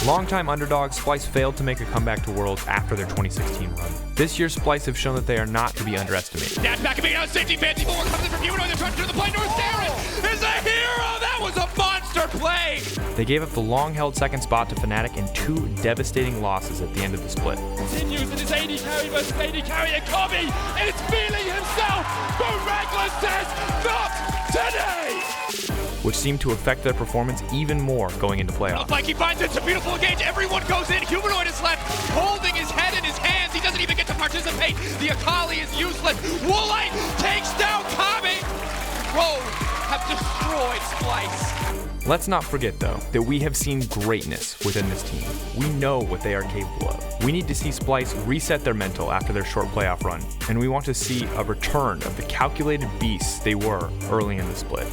Longtime underdogs, Splyce failed to make a comeback to Worlds after their 2016 run. This year, Splyce have shown that they are not to be underestimated. Dash back and now safety fancy forward comes in from Humanoid. They're trying to do the play. Norskeren is a hero. That was a monster play. They gave up the long-held second spot to Fnatic in 2 devastating losses at the end of the split. Continues in his AD carry versus AD carry, and Kobbe is feeling himself. But Reckless says, not today. Which seemed to affect their performance even more going into playoffs. Like he finds it, it's a beautiful engage. Everyone goes in. Humanoid is left holding his head in his hands. He doesn't even get to participate. The Akali is useless. Woolite takes down Kobbe. Rogue have destroyed Splyce. Let's not forget, though, that we have seen greatness within this team. We know what they are capable of. We need to see Splyce reset their mental after their short playoff run, and we want to see a return of the calculated beasts they were early in the split.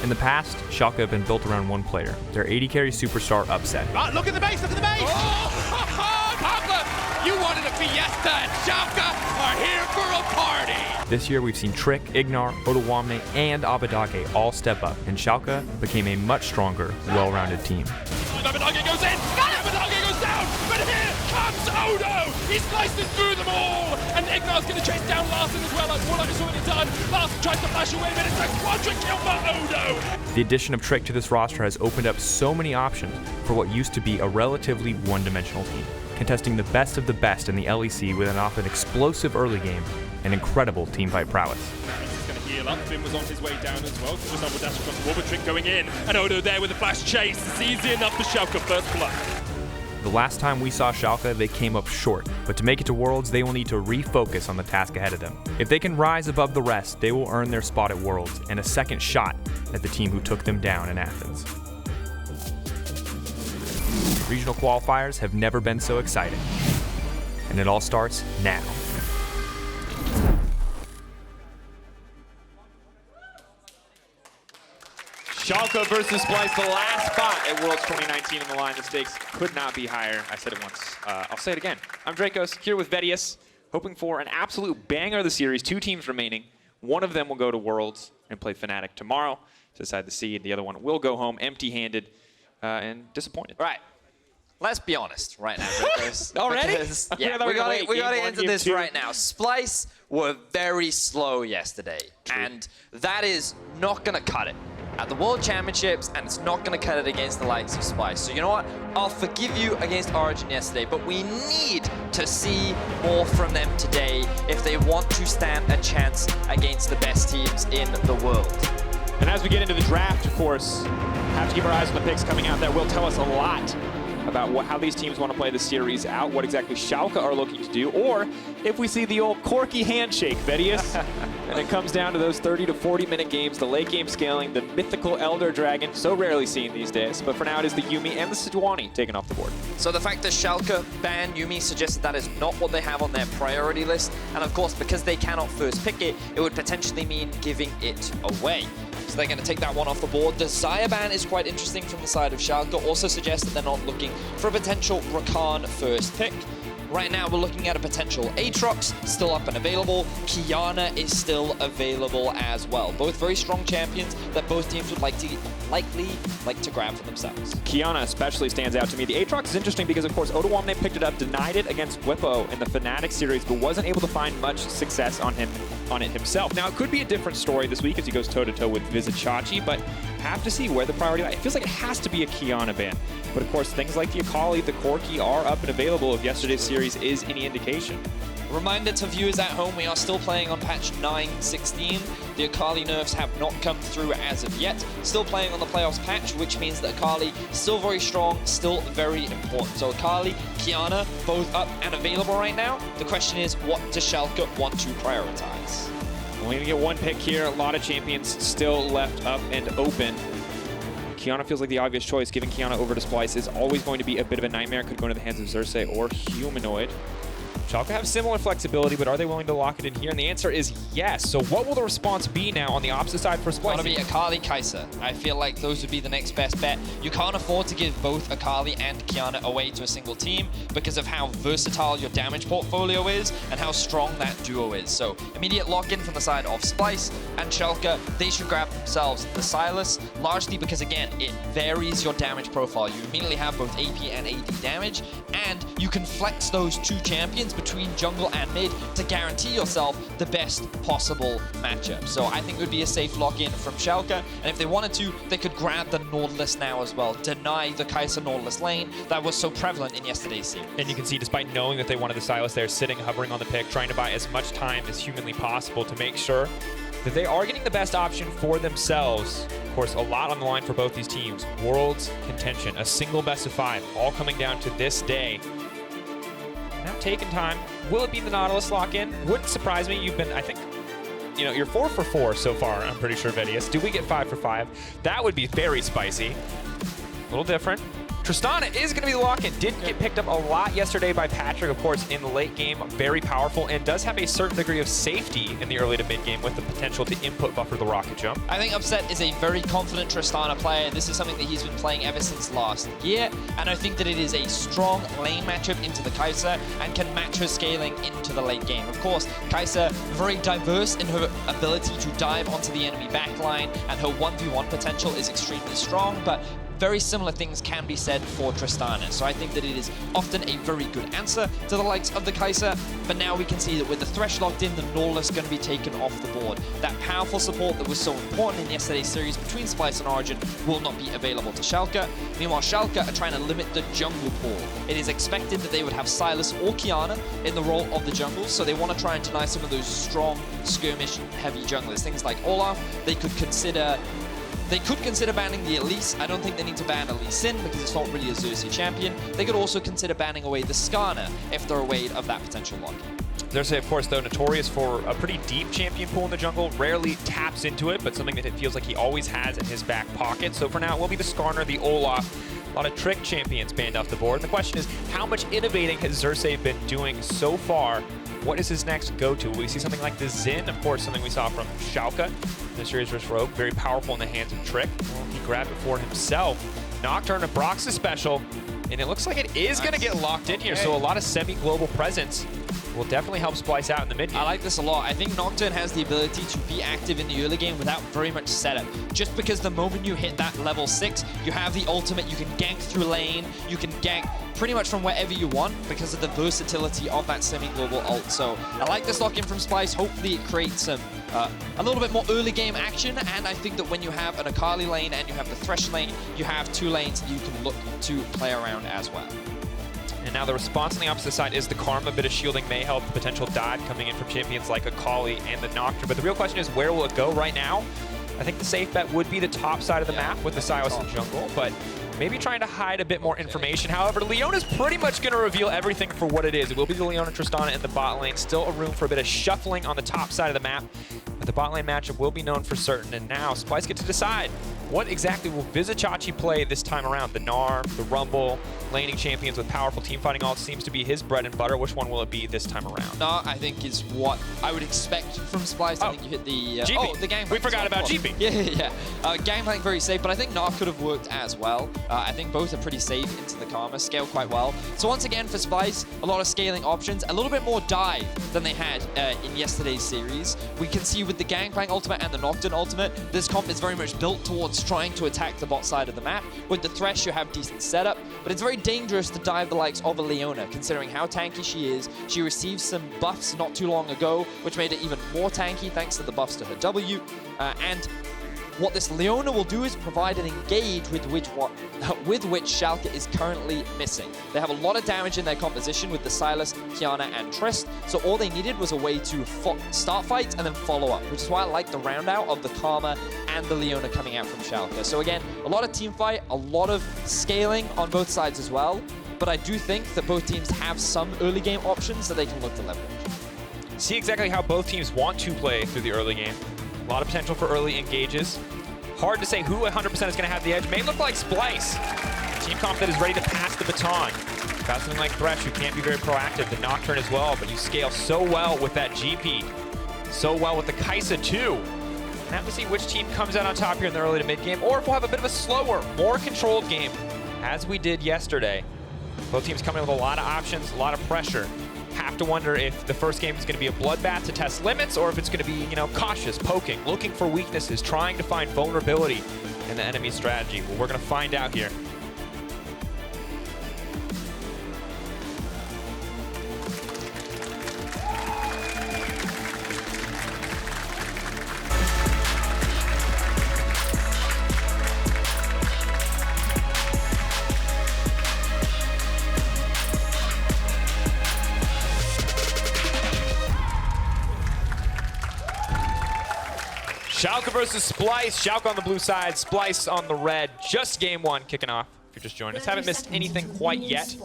In the past, Schalke have been built around one player, their AD carry superstar Upset. Ah, look at the base, look at the base! Oh, Pablo, you wanted a fiesta, and Schalke are here for a party! This year we've seen Trick, IgNar, Odoamne, and Abbedagge all step up, and Schalke became a much stronger, well-rounded team. Abbedagge goes in, Abbedagge goes down, but here comes Odo! He slices through them all, and IgNar's going to chase down Larsen as well. That's what I've already done. Larsen tries to flash away, but it's a quadra kill for Odo! The addition of Trick to this roster has opened up so many options for what used to be a relatively one-dimensional team, contesting the best of the best in the LEC with an often explosive early game and incredible teamfight prowess. He's going to heal up. Finn was on his way down as well. Just double dash across the wall, but Trick going in, and Odo there with a flash chase. It's easy enough for Schalke first blood. The last time we saw Schalke, they came up short, but to make it to Worlds, they will need to refocus on the task ahead of them. If they can rise above the rest, they will earn their spot at Worlds and a second shot at the team who took them down in Athens. Regional qualifiers have never been so exciting, and it all starts now. Schalke versus Splyce, the last spot at Worlds 2019 on the line. The stakes could not be higher. I said it once. I'll say it again. I'm Drakos, here with Vedius, hoping for an absolute banger of the series. 2 teams remaining. One of them will go to Worlds and play Fnatic tomorrow to decide the seed. The other one will go home empty-handed and disappointed. Right. Let's be honest right now, Drakos. Already? Because, yeah, we got to enter this right now. Splyce were very slow yesterday, and that is not going to cut it at the World Championships, and it's not going to cut it against the likes of Splyce. So you know what? I'll forgive you against Origin yesterday, but we need to see more from them today if they want to stand a chance against the best teams in the world. And as we get into the draft, of course, have to keep our eyes on the picks coming out that will tell us a lot about how these teams want to play the series out, what exactly Schalke are looking to do, or if we see the old corky handshake, Vedius. And it comes down to those 30 to 40-minute games, the late game scaling, the mythical Elder Dragon, so rarely seen these days. But for now, it is the Yuumi and the Sejuani taken off the board. So the fact that Schalke banned Yuumi suggests that is not what they have on their priority list. And of course, because they cannot first pick it, it would potentially mean giving it away. So they're going to take that one off the board. The Xayah ban is quite interesting from the side of Schalke. Also suggests that they're not looking for a potential Rakan first pick. Right now, we're looking at a potential Aatrox, still up and available. Qiyana is still available as well. Both very strong champions that both teams would likely like to grab for themselves. Qiyana especially stands out to me. The Aatrox is interesting because, of course, Odoamne picked it up, denied it against Whippo in the Fnatic series, but wasn't able to find much success on it himself. Now, it could be a different story this week as he goes toe-to-toe with Vizicsacsi, but have to see where the priority lies. It feels like it has to be a Qiyana ban. But of course, things like the Akali, the Corki are up and available if yesterday's series is any indication. Reminder to viewers at home, we are still playing on patch 9.16. The Akali nerfs have not come through as of yet. Still playing on the playoffs patch, which means that Akali still very strong, still very important. So Akali, Qiyana, both up and available right now. The question is, what does Schalke want to prioritize? Only gonna get one pick here. A lot of champions still left up and open. Qiyana feels like the obvious choice. Giving Qiyana over to Splyce is always going to be a bit of a nightmare. Could go into the hands of Xerxe or Humanoid. Schalke have similar flexibility, but are they willing to lock it in here? And the answer is yes. So what will the response be now on the opposite side for Splyce? Gotta be Akali, Kai'Sa. I feel like those would be the next best bet. You can't afford to give both Akali and Qiyana away to a single team because of how versatile your damage portfolio is and how strong that duo is. So immediate lock-in from the side of Splyce and Schalke. They should grab themselves the Sylas, largely because, again, it varies your damage profile. You immediately have both AP and AD damage, and you can flex those two champions between jungle and mid to guarantee yourself the best possible matchup. So I think it would be a safe lock-in from Schalke, and if they wanted to, they could grab the Nautilus now as well, deny the Kai'Sa Nautilus lane that was so prevalent in yesterday's series. And you can see, despite knowing that they wanted the Sylas, they're sitting, hovering on the pick, trying to buy as much time as humanly possible to make sure that they are getting the best option for themselves. Of course, a lot on the line for both these teams. World's contention, a single best of 5, all coming down to this day. Now taking time. Will it be the Nautilus lock-in? Wouldn't surprise me. You've been, I think, you know, you're 4 for 4 so far, I'm pretty sure, Vedius. Do we get 5 for 5? That would be very spicy. A little different. Tristana is going to be the lock-in. Didn't get picked up a lot yesterday by Patrick, of course, in the late game. Very powerful and does have a certain degree of safety in the early to mid game with the potential to input buffer the rocket jump. I think Upset is a very confident Tristana player. This is something that he's been playing ever since last year, and I think that it is a strong lane matchup into the Kai'Sa and can match her scaling into the late game. Of course, Kai'Sa very diverse in her ability to dive onto the enemy backline, and her 1v1 potential is extremely strong, but very similar things can be said for Tristana. So I think that it is often a very good answer to the likes of the Kai'Sa, but now we can see that with the Thresh locked in, the Nautilus is going to be taken off the board. That powerful support that was so important in yesterday's series between Splyce and Origin will not be available to Schalke. Meanwhile, Schalke are trying to limit the jungle pool. It is expected that they would have Sylas or Qiyana in the role of the jungles, so they want to try and deny some of those strong skirmish-heavy junglers. Things like Olaf, they could consider banning the Elise. I don't think they need to ban Elise Sin because it's not really a Xerxe champion. They could also consider banning away the Skarner if they're aware of that potential lock-in. Xerxe, of course, though, notorious for a pretty deep champion pool in the jungle. Rarely taps into it, but something that it feels like he always has in his back pocket. So for now, it will be the Skarner, the Olaf. A lot of trick champions banned off the board. And the question is, how much innovating has Xerxe been doing so far? What is his next go-to? Will we see something like the Xin? Of course, something we saw from Schalke in the series versus Rogue. Very powerful in the hands of Trick. Well, he grabbed it for himself. Nocturne, a Brox's special. And it looks like it is going to get locked in here. So a lot of semi-global presence will definitely help Splyce out in the mid game. I like this a lot. I think Nocturne has the ability to be active in the early game without very much setup. Just because the moment you hit that level 6, you have the ultimate, you can gank through lane, you can gank pretty much from wherever you want because of the versatility of that semi-global ult. So I like this lock-in from Splyce. Hopefully it creates some a little bit more early game action, and I think that when you have an Akali lane and you have the Thresh lane, you have 2 lanes that you can look to play around as well. And now the response on the opposite side is the Karma. A bit of shielding may help. Potential dive coming in from champions like Akali and the Nocturne. But the real question is, where will it go right now? I think the safe bet would be the top side of the map with the Sylas and jungle, but maybe trying to hide a bit more information. However, Leona's pretty much going to reveal everything for what it is. It will be the Leona Tristana in the bot lane. Still a room for a bit of shuffling on the top side of the map, but the bot lane matchup will be known for certain. And now Splyce get to decide what exactly will Vizicsacsi play this time around. The Gnar, the Rumble, laning champions with powerful team fighting ult seems to be his bread and butter. Which one will it be this time around? Gnar, I think, is what I would expect from Splyce. I think you hit the GP. The Gangplank. We forgot about GP. Yeah. Gangplank very safe, but I think Gnar could have worked as well. I think both are pretty safe into the Karma, scale quite well. So once again for Splyce, a lot of scaling options, a little bit more dive than they had in yesterday's series. We can see with the Gangplank ultimate and the Nocturne ultimate, this comp is very much built towards trying to attack the bot side of the map. With the Thresh, you have decent setup, but it's very dangerous to dive the likes of a Leona, considering how tanky she is. She received some buffs not too long ago, which made it even more tanky thanks to the buffs to her W. And what this Leona will do is provide an engage with which Schalke is currently missing. They have a lot of damage in their composition with the Sylas, Qiyana, and Trist, so all they needed was a way to start fights and then follow up, which is why I like the round out of the Karma and the Leona coming out from Schalke. So again, a lot of team fight, a lot of scaling on both sides as well, but I do think that both teams have some early game options that they can look to leverage. See exactly how both teams want to play through the early game. A lot of potential for early engages. Hard to say who 100% is going to have the edge. May look like Splyce. Team comp that is ready to pass the baton. Got something like Thresh, who can't be very proactive, the Nocturne as well, but you scale so well with that GP. So well with the Kai'Sa too. And have to see which team comes out on top here in the early to mid game, or if we'll have a bit of a slower, more controlled game, as we did yesterday. Both teams coming in with a lot of options, a lot of pressure. Have to wonder if the first game is going to be a bloodbath to test limits, or if it's going to be, you know, cautious, poking, looking for weaknesses, trying to find vulnerability in the enemy strategy. Well, we're going to find out here. Schalke versus Splyce. Schalke on the blue side, Splyce on the red. Just game one kicking off. If you're just joining us, haven't missed anything quite yet.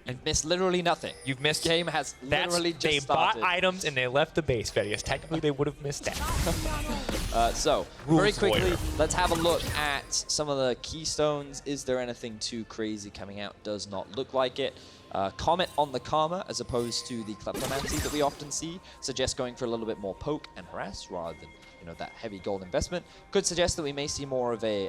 And missed literally nothing. You've missed. Game has literally just started. They bought items and they left the base, Vedius. Technically, they would have missed that. So, very quickly, let's have a look at some of the keystones. Is there anything too crazy coming out? Does not look like it. Comment on the Karma as opposed to the Kleptomancy that we often see. Suggests going for a little bit more poke and harass rather than, you know, that heavy gold investment. Could suggest that we may see more of a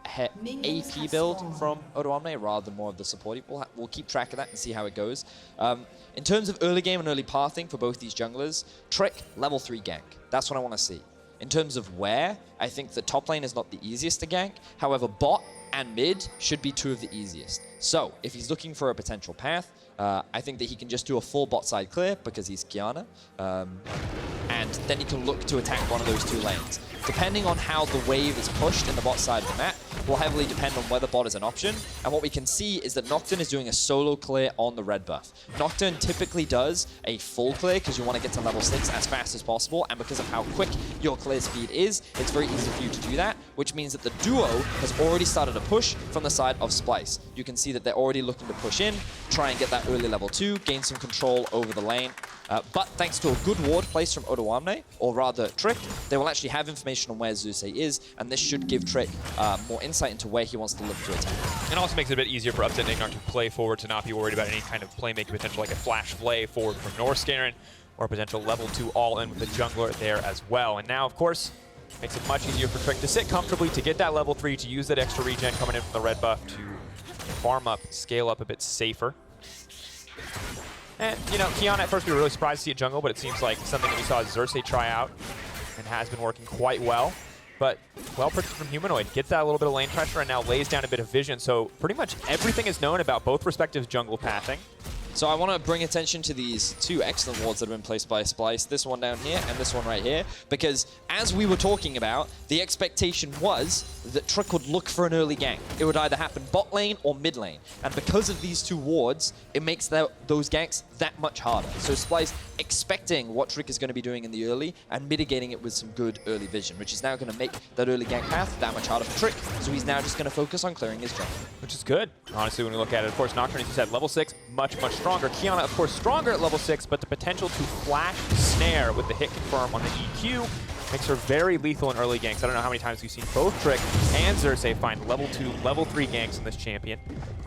AP build from Odoamne rather than more of the supportive. We'll keep track of that and see how it goes. In terms of early game and early pathing for both these junglers, Trick, level 3 gank. That's what I want to see. In terms of where, I think the top lane is not the easiest to gank. However, bot and mid should be two of the easiest. So, if he's looking for a potential path, I think that he can just do a full bot side clear because he's Qiyana. And then he can look to attack one of those two lanes. Depending on how the wave is pushed in the bot side of the map, will heavily depend on whether bot is an option. And what we can see is that Nocturne is doing a solo clear on the red buff. Nocturne typically does a full clear because you want to get to level 6 as fast as possible. And because of how quick your clear speed is, it's very easy for you to do that, which means that the duo has already started a push from the side of Splyce. You can see that they're already looking to push in, try and get that early level 2, gain some control over the lane. But thanks to a good ward placed from Odoamne, or rather Trick, they will actually have information on where Xerxe is, and this should give Trick more insight into where he wants to look to attack. It also makes it a bit easier for Upset and IgNar to play forward, to not be worried about any kind of playmaking potential, like a flash flay forward from Norskeren, or a potential level 2 all-in with the jungler there as well. And now, of course, makes it much easier for Trick to sit comfortably, to get that level 3, to use that extra regen coming in from the red buff to farm up, scale up a bit safer. And, you know, Qiyana at first we were really surprised to see a jungle, but it seems like something that we saw Xerxe try out and has been working quite well. But well predicted from Humanoid. Gets that a little bit of lane pressure and now lays down a bit of vision. So pretty much everything is known about both respective jungle pathing. So I want to bring attention to these two excellent wards that have been placed by Splyce, this one down here and this one right here, because as we were talking about, the expectation was that Trick would look for an early gank. It would either happen bot lane or mid lane, and because of these two wards, it makes those ganks that much harder. So Splyce expecting what Trick is going to be doing in the early and mitigating it with some good early vision, which is now going to make that early gank path that much harder for Trick. So he's now just going to focus on clearing his jungle. Which is good, honestly, when we look at it. Of course, Nocturne, as you said, level 6, much stronger. Qiyana, of course, stronger at level 6, but the potential to flash snare with the hit confirm on the EQ makes her very lethal in early ganks. I don't know how many times we've seen both Trick and Xerxe find level 2, level 3 ganks in this champion.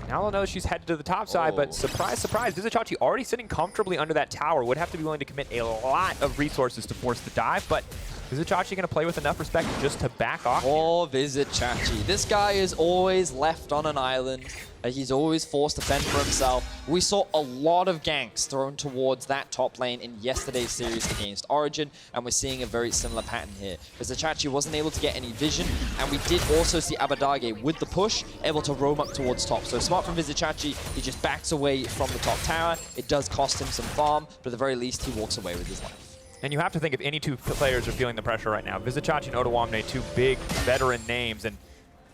Now I'll know she's headed to the top side, but surprise, surprise, Vizicsacsi already sitting comfortably under that tower. Would have to be willing to commit a lot of resources to force the dive, but Vizicsacsi going to play with enough respect just to back off. Oh, Vizicsacsi. This guy is always left on an island. He's always forced to fend for himself. We saw a lot of ganks thrown towards that top lane in yesterday's series against Origin, and we're seeing a very similar pattern here. Vizicsacsi wasn't able to get any vision, and we did also see Abbedagge with the push, able to roam up towards top. So smart from Vizicsacsi, he just backs away from the top tower. It does cost him some farm, but at the very least, he walks away with his life. And you have to think if any two players are feeling the pressure right now, Vizicsacsi and Odoamne, two big veteran names, and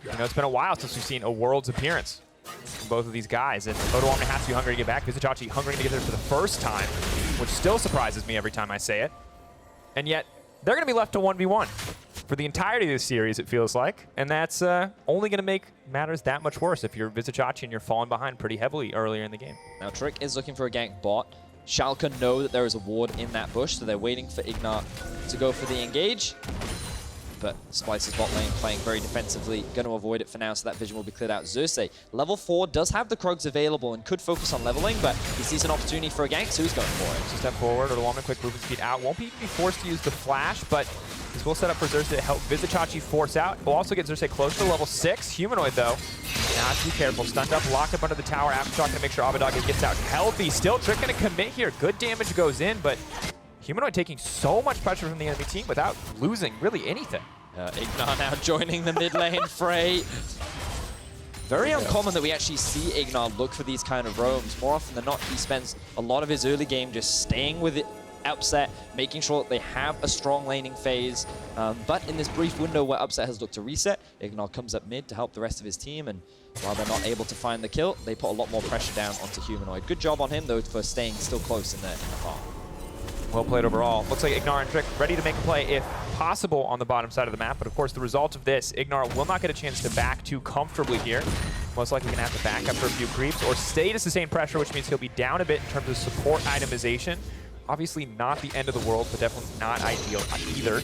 you know it's been a while since we've seen a Worlds appearance from both of these guys, and Odoamne has to be hungry to get back. Vizicsacsi hungry to get there for the first time, which still surprises me every time I say it. And yet, they're going to be left to 1v1 for the entirety of this series, it feels like, and that's only going to make matters that much worse if you're Vizicsacsi and you're falling behind pretty heavily earlier in the game. Now Trick is looking for a gank bot. Schalke know that there is a ward in that bush, so they're waiting for IgNar to go for the engage. but Splyce's bot lane playing very defensively, going to avoid it for now, so that vision will be cleared out. Xerxe, level 4, does have the Krugs available and could focus on leveling, but he sees an opportunity for a gank, so he's going for it. So step forward, Odoamne quick movement speed out. Won't be forced to use the flash, but this will set up for Xerxe to help Vizicsacsi force out. We'll also get Xerxe close to level 6. Humanoid, though, not too careful. Stunned up, locked up under the tower. Aftershock going to make sure Abbedagge gets out healthy. Still, Trick going to commit here. Good damage goes in, but Humanoid taking so much pressure from the enemy team without losing really anything. IgNar now joining the mid lane fray. Very uncommon that we actually see IgNar look for these kind of roams. More often than not, he spends a lot of his early game just staying with it, Upset, making sure that they have a strong laning phase. But in this brief window where Upset has looked to reset, IgNar comes up mid to help the rest of his team, and while they're not able to find the kill, they put a lot more pressure down onto Humanoid. Good job on him, though, for staying still close in the farm. Well played overall. Looks like IgNar and Trick ready to make a play if possible on the bottom side of the map, but of course the result of this, IgNar will not get a chance to back too comfortably here. Most likely going to have to back up for a few creeps or stay to sustain pressure, which means he'll be down a bit in terms of support itemization. Obviously not the end of the world, but definitely not ideal either.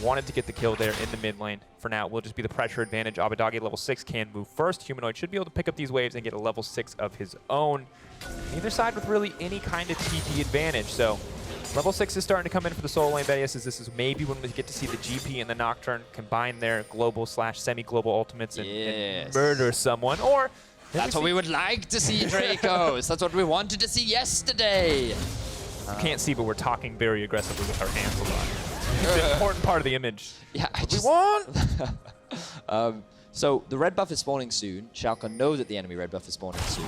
Wanted to get the kill there in the mid lane. For now, it will just be the pressure advantage. Abbedagge, level 6, can move first. Humanoid should be able to pick up these waves and get a level 6 of his own. Neither side with really any kind of TP advantage, so level 6 is starting to come in for the solo lane Vedius, as this is maybe when we get to see the GP and the Nocturne combine their global / semi-global ultimates and murder someone. Or that's what we would like to see, Drakos. That's what we wanted to see yesterday. You can't see, but we're talking very aggressively with our hands a lot. It's an important part of the image. Yeah, we want. So the red buff is spawning soon. Schalke know that the enemy red buff is spawning soon.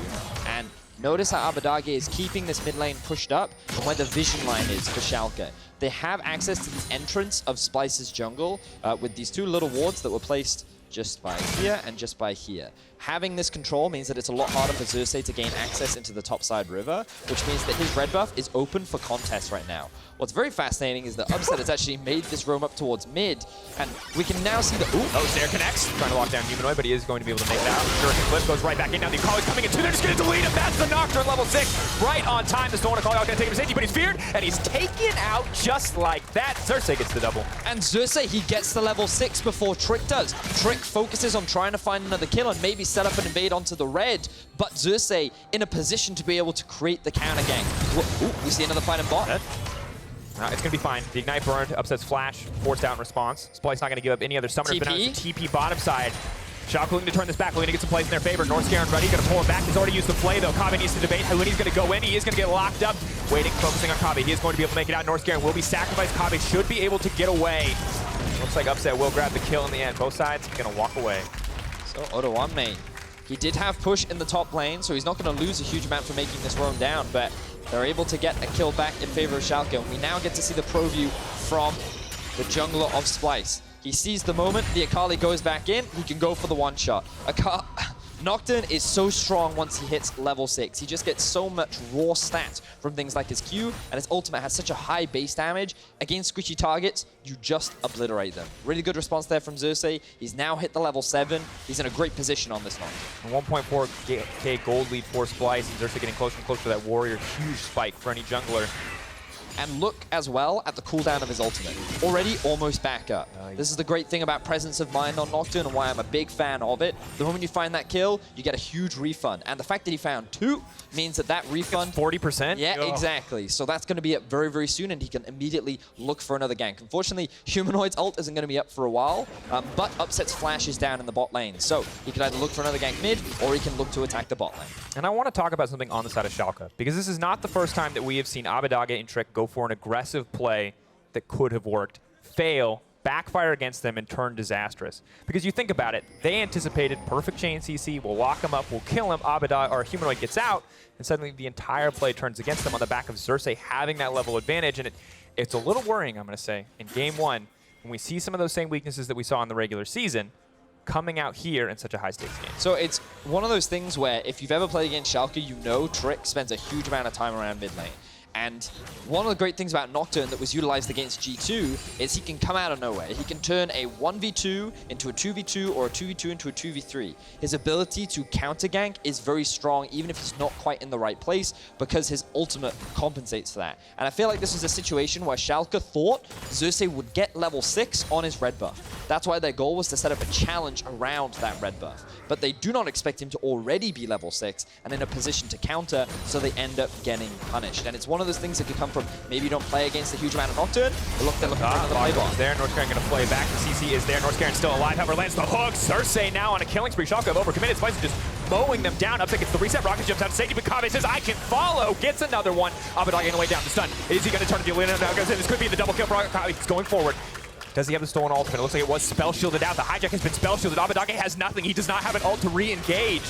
And notice how Abbedagge is keeping this mid lane pushed up and where the vision line is for Schalke. They have access to the entrance of Splyce's jungle with these two little wards that were placed just by here and just by here. Having this control means that it's a lot harder for Xerxe to gain access into the topside river, which means that his red buff is open for contest right now. What's very fascinating is that Upset has actually made this roam up towards mid, and we can now see the... Oh, Snare connects. Trying to lock down Humanoid, but he is going to be able to make it out. Xerxe flip goes right back in. Now the Akali's coming in too. They're just going to delete him. That's the Nocturne level 6. Right on time. The Stolen Akali going to take him to safety, but he's feared, and he's taken out just like that. Xerxe gets the double. And Xerxe, he gets the level 6 before Trick does. Trick focuses on trying to find another kill and maybe set up an invade onto the red, but Xerxe in a position to be able to create the counter gank. Ooh, we see another fight in bot. It's going to be fine. The Ignite burned, Upset's flash, forced out in response. Splyce not going to give up any other summoners, but now it's the TP bottom side. Schalke looking to turn this back, looking to get some plays in their favor. Norskeren ready, going to pull him back. He's already used the play, though. Kobbe needs to debate how he's going to go in. He is going to get locked up. Waiting, focusing on Kobbe. He is going to be able to make it out. Norskeren will be sacrificed. Kobbe should be able to get away. Looks like Upset will grab the kill in the end. Both sides going to walk away. So Odoamne, he did have push in the top lane, so he's not going to lose a huge amount for making this roam down, but they're able to get a kill back in favor of Schalke. And we now get to see the pro view from the jungler of Splyce. He sees the moment, the Akali goes back in, he can go for the one shot. Nocturne is so strong once he hits level 6. He just gets so much raw stats from things like his Q, and his ultimate has such a high base damage. Against squishy targets, you just obliterate them. Really good response there from Xerxe. He's now hit the level 7. He's in a great position on this Nocturne. 1.4k gold lead for Splyce, and Xerxe getting closer and closer to that warrior. Huge spike for any jungler. And look as well at the cooldown of his ultimate. Already almost back up. This is the great thing about Presence of Mind on Nocturne and why I'm a big fan of it. The moment you find that kill, you get a huge refund. And the fact that he found 2 means that that refund... 40%? Yeah, exactly. So that's going to be up very, very soon, and he can immediately look for another gank. Unfortunately, Humanoid's ult isn't going to be up for a while, but Upset's flash is down in the bot lane. So he can either look for another gank mid, or he can look to attack the bot lane. And I want to talk about something on the side of Schalke, because this is not the first time that we have seen Abbedagge and Trick go for an aggressive play that could have worked, fail, backfire against them, and turn disastrous. Because you think about it, they anticipated perfect chain CC, we'll lock him up, we'll kill him, Abbedagge or Humanoid gets out, and suddenly the entire play turns against them on the back of Xerxe having that level advantage, and it's a little worrying, I'm going to say, in game 1, when we see some of those same weaknesses that we saw in the regular season, coming out here in such a high-stakes game. So it's one of those things where if you've ever played against Schalke, you know Trick spends a huge amount of time around mid lane. And one of the great things about Nocturne that was utilized against G2 is he can come out of nowhere. He can turn a 1v2 into a 2v2 or a 2v2 into a 2v3. His ability to counter gank is very strong, even if he's not quite in the right place, because his ultimate compensates for that. And I feel like this was a situation where Schalke thought Xerxe would get level 6 on his red buff. That's why their goal was to set up a challenge around that red buff. But they do not expect him to already be level 6 and in a position to counter, so they end up getting punished. And it's one of those things that could come from maybe you don't play against a huge amount of Nocturne, but look, they're looking for another play bot. There, Norskeren going to play back. The CC is there. Norskeren still alive. However, lands the hook. Xerxe now on a killing spree. Schalke have overcommitted. Splyce is just mowing them down. Upset gets the reset. Rocket jumps out to safety, but Kobbe says, I can follow. Gets another one. Abbedagge on the way down. The stun. Is he going to turn to Leona? Now goes in. This could be the double kill for Akali. He's going forward. Does he have the stolen ultimate? It looks like it was spell shielded out. The hijack has been spell shielded. Abbedagge has nothing. He does not have an ult to re-engage.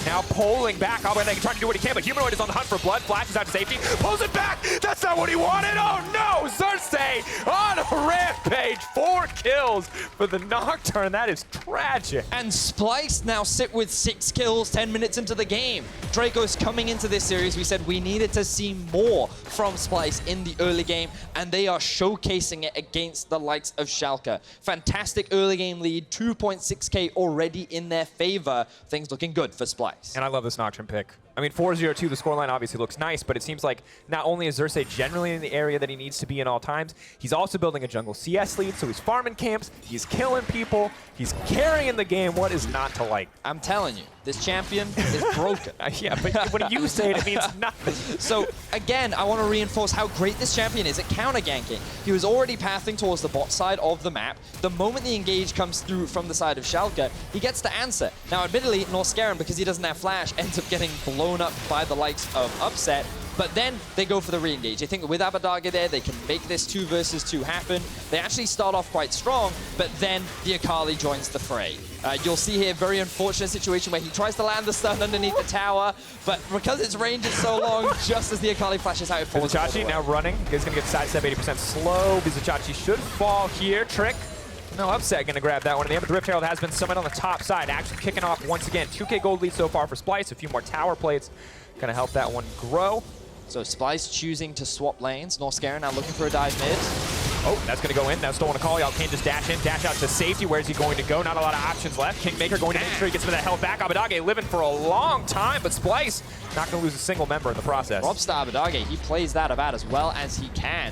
Now pulling back. Abbedagge trying to do what he can, but Humanoid is on the hunt for blood. Flashes out to safety. Pulls it back. That's not what he wanted. Oh no! Xerxe on a rampage. 4 kills for the Nocturne. That is tragic. And Splyce now sit with 6 kills 10 minutes into the game. Drakos coming into this series, we said we needed to see more from Splyce in the early game, and they are showcasing it against the likes of Schalke. Fantastic early game lead, 2.6k already in their favor. Things looking good for Splyce. And I love this Nocturne pick. I mean, 4-0-2, the scoreline obviously looks nice, but it seems like not only is Xerxe generally in the area that he needs to be in all times, he's also building a jungle CS lead, so he's farming camps, he's killing people, he's carrying the game. What is not to like? I'm telling you, this champion is broken. Yeah, but when you say it, it means nothing. So, again, I want to reinforce how great this champion is at counter-ganking. He was already pathing towards the bot side of the map. The moment the engage comes through from the side of Schalke, he gets to answer. Now, admittedly, Norskeren, because he doesn't have flash, ends up getting blown up by the likes of Upset, but then they go for the re-engage. They think that with Abbedagge there, they can make this 2 versus 2 happen. They actually start off quite strong, but then the Akali joins the fray. You'll see here a very unfortunate situation where he tries to land the stun underneath the tower, but because its range is so long, just as the Akali flashes out, it falls. Vizicsacsi now running. He's going to get sidestep 80% slow. Vizicsacsi should fall here. Trick. No, Upset going to grab that one. And the Rift Herald has been summoned on the top side. Action kicking off once again. 2k gold lead so far for Splyce. A few more tower plates going to help that one grow. So Splyce choosing to swap lanes. Norskeren now looking for a dive mid. Oh, that's going to go in. Now stolen Akali. Can just dash in, dash out to safety. Where's he going to go? Not a lot of options left. Kingmaker going to make sure he gets some of that health back. Abbedagge living for a long time, but Splyce not going to lose a single member in the process. Robs to Abbedagge. He plays that about as well as he can.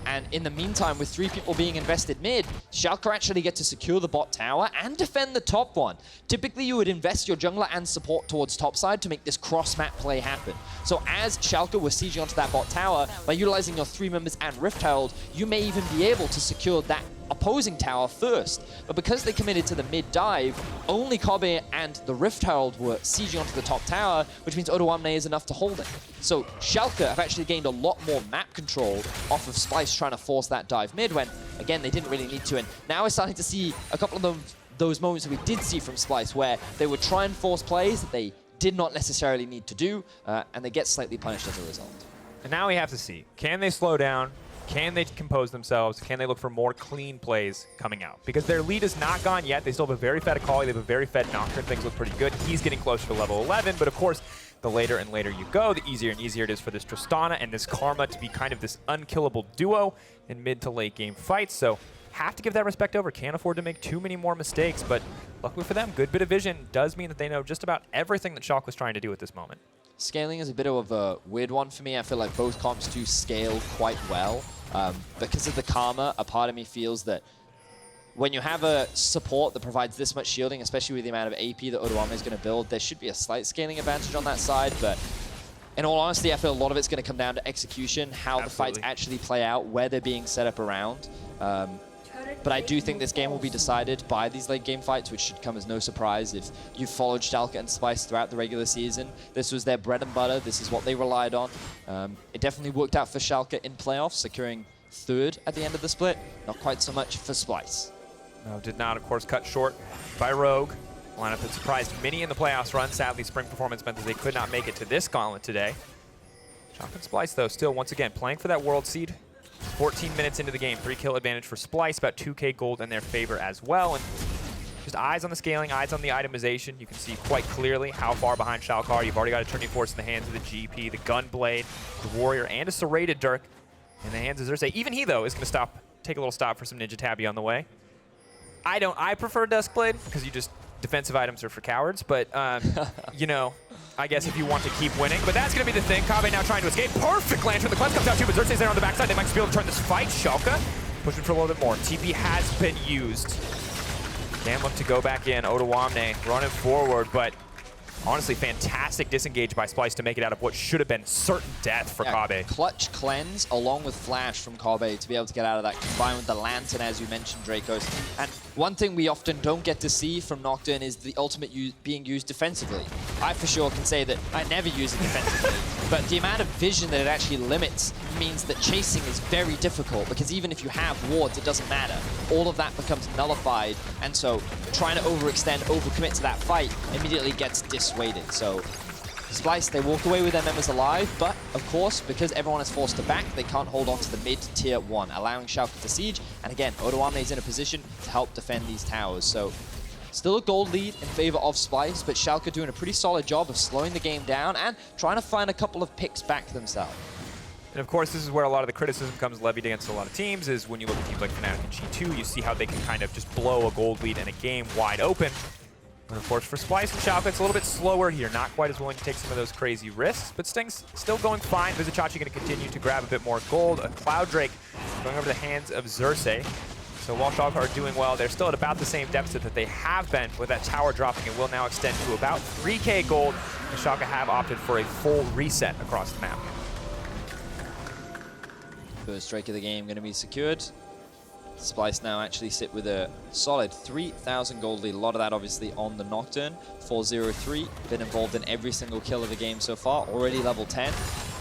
And in the meantime, with 3 people being invested mid, Schalke actually get to secure the bot tower and defend the top one. Typically, you would invest your jungler and support towards top side to make this cross-map play happen. So as Schalke was sieging onto that bot tower, by utilizing your 3 members and Rift Herald, you may even be able to secure that opposing tower first. But because they committed to the mid dive, only Kobbe and the Rift Herald were sieging onto the top tower, which means Odoamne is enough to hold it. So Schalke have actually gained a lot more map control off of Splyce trying to force that dive mid when, again, they didn't really need to. And now we're starting to see a couple of those moments that we did see from Splyce where they would try and force plays that they did not necessarily need to do, and they get slightly punished as a result. And now we have to see, can they slow down? Can they compose themselves? Can they look for more clean plays coming out? Because their lead is not gone yet. They still have a very fed Akali. They have a very fed Nocturne. Things look pretty good. He's getting closer to level 11, but of course, the later and later you go, the easier and easier it is for this Tristana and this Karma to be kind of this unkillable duo in mid to late game fights. So have to give that respect over. Can't afford to make too many more mistakes, but luckily for them, good bit of vision does mean that they know just about everything that Schalke was trying to do at this moment. Scaling is a bit of a weird one for me. I feel like both comps do scale quite well. Because of the Karma, a part of me feels that when you have a support that provides this much shielding, especially with the amount of AP that Odoamne is going to build, there should be a slight scaling advantage on that side. But in all honesty, I feel a lot of it's going to come down to execution, how the fights actually play out, where they're being set up around. But I do think this game will be decided by these late game fights, which should come as no surprise if you've followed Schalke and Splyce throughout the regular season. This was their bread and butter. This is what they relied on. It definitely worked out for Schalke in playoffs, securing 3rd at the end of the split. Not quite so much for Splyce. No, did not, of course, cut short by Rogue. Lineup that surprised many in the playoffs run. Sadly, spring performance meant that they could not make it to this gauntlet today. Schalke and Splyce, though, still, once again, playing for that world seed. 14 minutes into the game, 3 kill advantage for Splyce, about 2k gold in their favor as well. And Just eyes on the scaling, eyes on the itemization. You can see quite clearly how far behind Schalke are. You've already got a turning force in the hands of the GP, the Gunblade, the Warrior, and a serrated Dirk in the hands of Xerxe. Even he, though, is going to take a little stop for some Ninja Tabby on the way. I prefer Duskblade because you just defensive items are for cowards, but you know, I guess if you want to keep winning. But that's going to be the thing. Kobbe now trying to escape. Perfect Lantern. The cleanse comes out too, but Xerxe's there on the backside. They might just be able to turn this fight. Schalke pushing for a little bit more. TP has been used. Can look to go back in. Odoamne running forward, but honestly, fantastic disengage by Splyce to make it out of what should have been certain death for Kobbe. Clutch cleanse along with flash from Kobbe to be able to get out of that, combined with the Lantern, as you mentioned, Drakos. And one thing we often don't get to see from Nocturne is the ultimate being used defensively. I for sure can say that I never use it defensively, but the amount of vision that it actually limits means that chasing is very difficult, because even if you have wards, it doesn't matter. All of that becomes nullified, and so trying to overextend, overcommit to that fight immediately gets dissuaded. So Splyce, they walk away with their members alive, but of course, because everyone is forced to back, they can't hold on to the mid-tier 1, allowing Schalke to siege. And again, Odoamne is in a position to help defend these towers. So still a gold lead in favor of Splyce, but Schalke doing a pretty solid job of slowing the game down and trying to find a couple of picks back themselves. And of course, this is where a lot of the criticism comes levied against a lot of teams, is when you look at teams like Fnatic and G2, you see how they can kind of just blow a gold lead in a game wide open. And of course, for Splyce and Schalke, it's a little bit slower here, not quite as willing to take some of those crazy risks, but Sting's still going fine. Vizicsacsi going to continue to grab a bit more gold. A Cloud Drake going over the hands of Xerxe. So while Schalke are doing well, they're still at about the same deficit that they have been, with that tower dropping. It will now extend to about 3k gold, and Schalke have opted for a full reset across the map. First strike of the game going to be secured. Splyce now actually sit with a solid 3,000 gold lead. A lot of that obviously on the Nocturne. 403, been involved in every single kill of the game so far. Already level 10.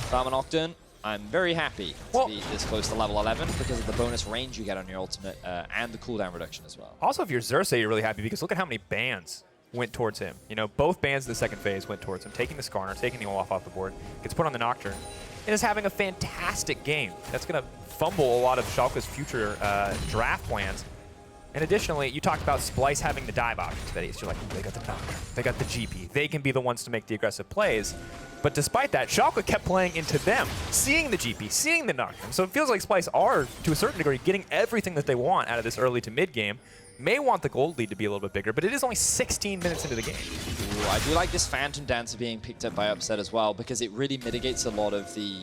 Farmer Nocturne, I'm very happy to be this close to level 11 because of the bonus range you get on your ultimate and the cooldown reduction as well. Also, if you're Xerxe, you're really happy because look at how many bans went towards him. You know, both bans in the second phase went towards him, taking the Skarner, taking the Olaf off the board, gets put on the Nocturne, and is having a fantastic game. That's going to fumble a lot of Schalke's future draft plans. And additionally, you talked about Splyce having the dive options, Vedius. You're like, they got the Nocturne, they got the GP. They can be the ones to make the aggressive plays. But despite that, Schalke kept playing into them, seeing the GP, seeing the Nocturne. So it feels like Splyce are, to a certain degree, getting everything that they want out of this early to mid game. May want the gold lead to be a little bit bigger, but it is only 16 minutes into the game. Ooh, I do like this Phantom Dancer being picked up by Upset as well, because it really mitigates a lot of the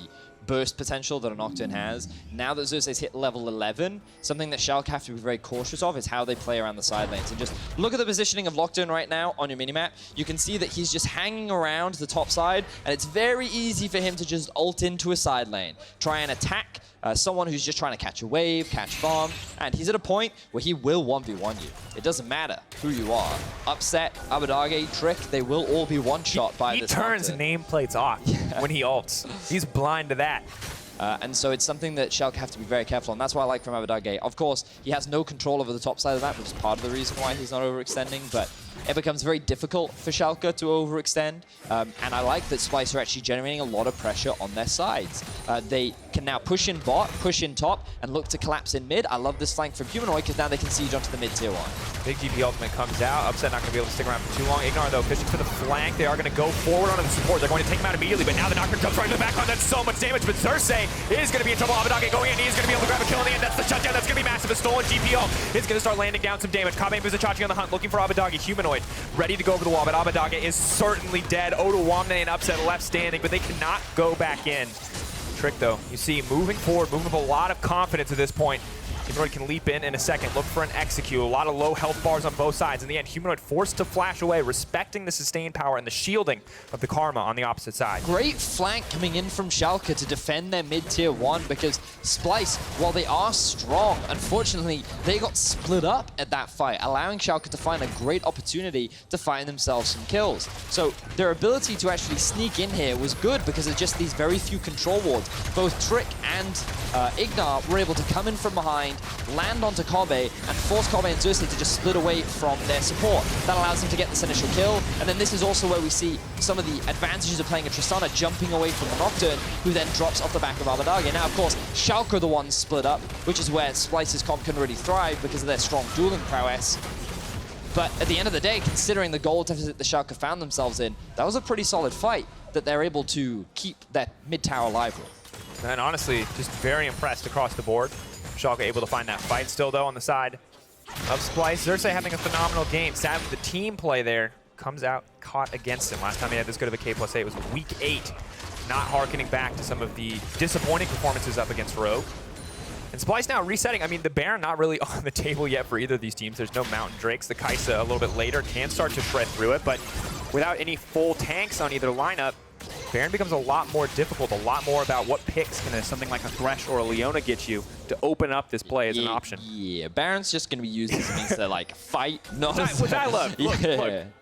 burst potential that a Nocturne has. Now that Xerxe's hit level 11, something that Schalke have to be very cautious of is how they play around the side lanes. And just look at the positioning of Nocturne right now on your minimap. You can see that he's just hanging around the top side, and it's very easy for him to just ult into a side lane, try and attack someone who's just trying to catch a wave, catch farm, and he's at a point where he will 1v1 you. It doesn't matter who you are. Upset, Abbedagge, Trick, they will all be one-shot by this Nocturne. He turns nameplates off when he ults. He's blind to that. And so it's something that Schalke have to be very careful on. That's what I like from Abbedagge. Of course, he has no control over the top side of that, which is part of the reason why he's not overextending, but it becomes very difficult for Schalke to overextend. And I like that Splyce are actually generating a lot of pressure on their sides. They can now push in bot, push in top, and look to collapse in mid. I love this flank from Humanoid because now they can siege onto the mid tier 1. Big GP ultimate comes out. Upset not going to be able to stick around for too long. IgNar, though, fishing for the flank. They are going to go forward onto the support. They're going to take him out immediately, but now the Nocturne comes right in the background. That's so much damage, but Xerxe is going to be in trouble. Abbedagge going in. He's going to be able to grab a kill in the end. That's the shutdown. That's going to be massive. A stolen GP ult is going to start landing down some damage. Kobbe and Vizicsacsi on the hunt, looking for Abbedagge. Humanoid ready to go over the wall, but Abbedagge is certainly dead. Odoamne and Upset left standing, but they cannot go back in. Trick, though, you see, moving forward, moving with a lot of confidence at this point. Humanoid can leap in a second, look for an execute. A lot of low health bars on both sides. In the end, Humanoid forced to flash away, respecting the sustained power and the shielding of the Karma on the opposite side. Great flank coming in from Schalke to defend their mid-tier 1, because Splyce, while they are strong, unfortunately, they got split up at that fight, allowing Schalke to find a great opportunity to find themselves some kills. So their ability to actually sneak in here was good because of just these very few control wards. Both Trick and IgNar were able to come in from behind, land onto Kobbe, and force Kobbe and Xerxe to just split away from their support. That allows them to get this initial kill, and then this is also where we see some of the advantages of playing a Tristana jumping away from the Nocturne, who then drops off the back of Abbedagge. Now, of course, Schalke are the ones split up, which is where Splyce's comp can really thrive because of their strong dueling prowess. But at the end of the day, considering the goal deficit the Schalke found themselves in, that was a pretty solid fight that they're able to keep that mid tower alive with. And honestly, just very impressed across the board. Schalke able to find that fight still, though, on the side of Splyce. Xerxe having a phenomenal game. Sadly, the team play there comes out caught against him. Last time he had this good of a K+8 was week 8. Not harkening back to some of the disappointing performances up against Rogue. And Splyce now resetting. I mean, the Baron not really on the table yet for either of these teams. There's no Mountain Drakes. The Kai'Sa a little bit later can start to shred through it, but without any full tanks on either lineup, Baron becomes a lot more difficult, a lot more about what picks can something like a Thresh or a Leona get you to open up this play as an option. Yeah, Baron's just going to be used as a means to like fight, not Which I love. Look,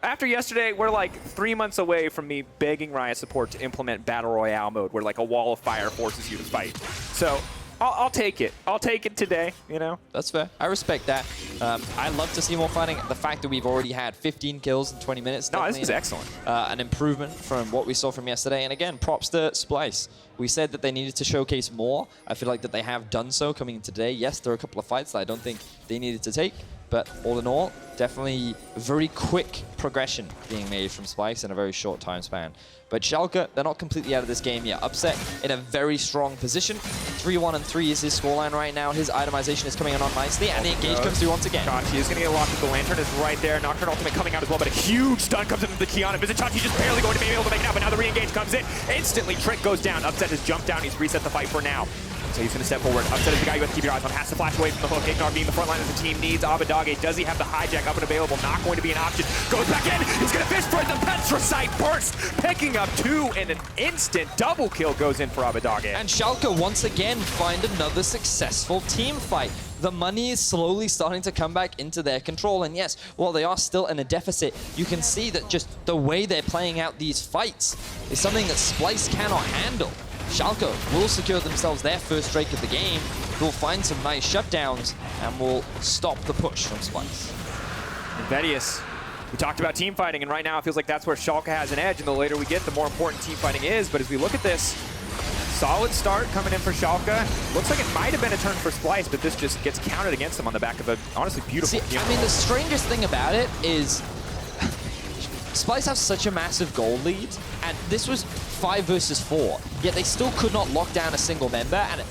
after yesterday, we're like 3 months away from me begging Riot support to implement Battle Royale mode where like a wall of fire forces you to fight. So I'll take it. I'll take it today, you know? That's fair. I respect that. I love to see more fighting. The fact that we've already had 15 kills in 20 minutes. No, this is excellent. An improvement from what we saw from yesterday. And again, props to Splyce. We said that they needed to showcase more. I feel like that they have done so coming in today. Yes, there are a couple of fights that I don't think they needed to take. But all in all, definitely very quick progression being made from Splyce in a very short time span. But Schalke, they're not completely out of this game yet. Upset in a very strong position. 3-1-3 is his scoreline right now. His itemization is coming on nicely, and the engage comes through once again. Sjokz is going to get locked with the Lantern. Is right there. Nocturne ultimate coming out as well, but a huge stun comes into the Qiyana. Vizicsacsi just barely going to be able to make it out, but now the re-engage comes in. Instantly, Trick goes down. Upset has jumped down. He's reset the fight for now. So he's going to step forward. Upset is the guy you have to keep your eyes on. Has to flash away from the hook. IgNar being the front line of the team needs. Abbedagge, does he have the hijack up and available? Not going to be an option. Goes back in. He's going to fish for it. The Petrosite burst. Picking up 2 in an instant. Double kill goes in for Abbedagge. And Schalke once again find another successful team fight. The money is slowly starting to come back into their control. And yes, while they are still in a deficit, you can see that just the way they're playing out these fights is something that Splyce cannot handle. Schalke will secure themselves their first Drake of the game. They'll find some nice shutdowns and will stop the push from Splyce. And Vedius, we talked about team fighting, and right now it feels like that's where Schalke has an edge, and the later we get, the more important team fighting is. But as we look at this, solid start coming in for Schalke. Looks like it might have been a turn for Splyce, but this just gets counted against them on the back of a honestly beautiful team. I mean, the strangest thing about it is Splyce have such a massive goal lead, and this was 5 versus 4, yet they still could not lock down a single member. And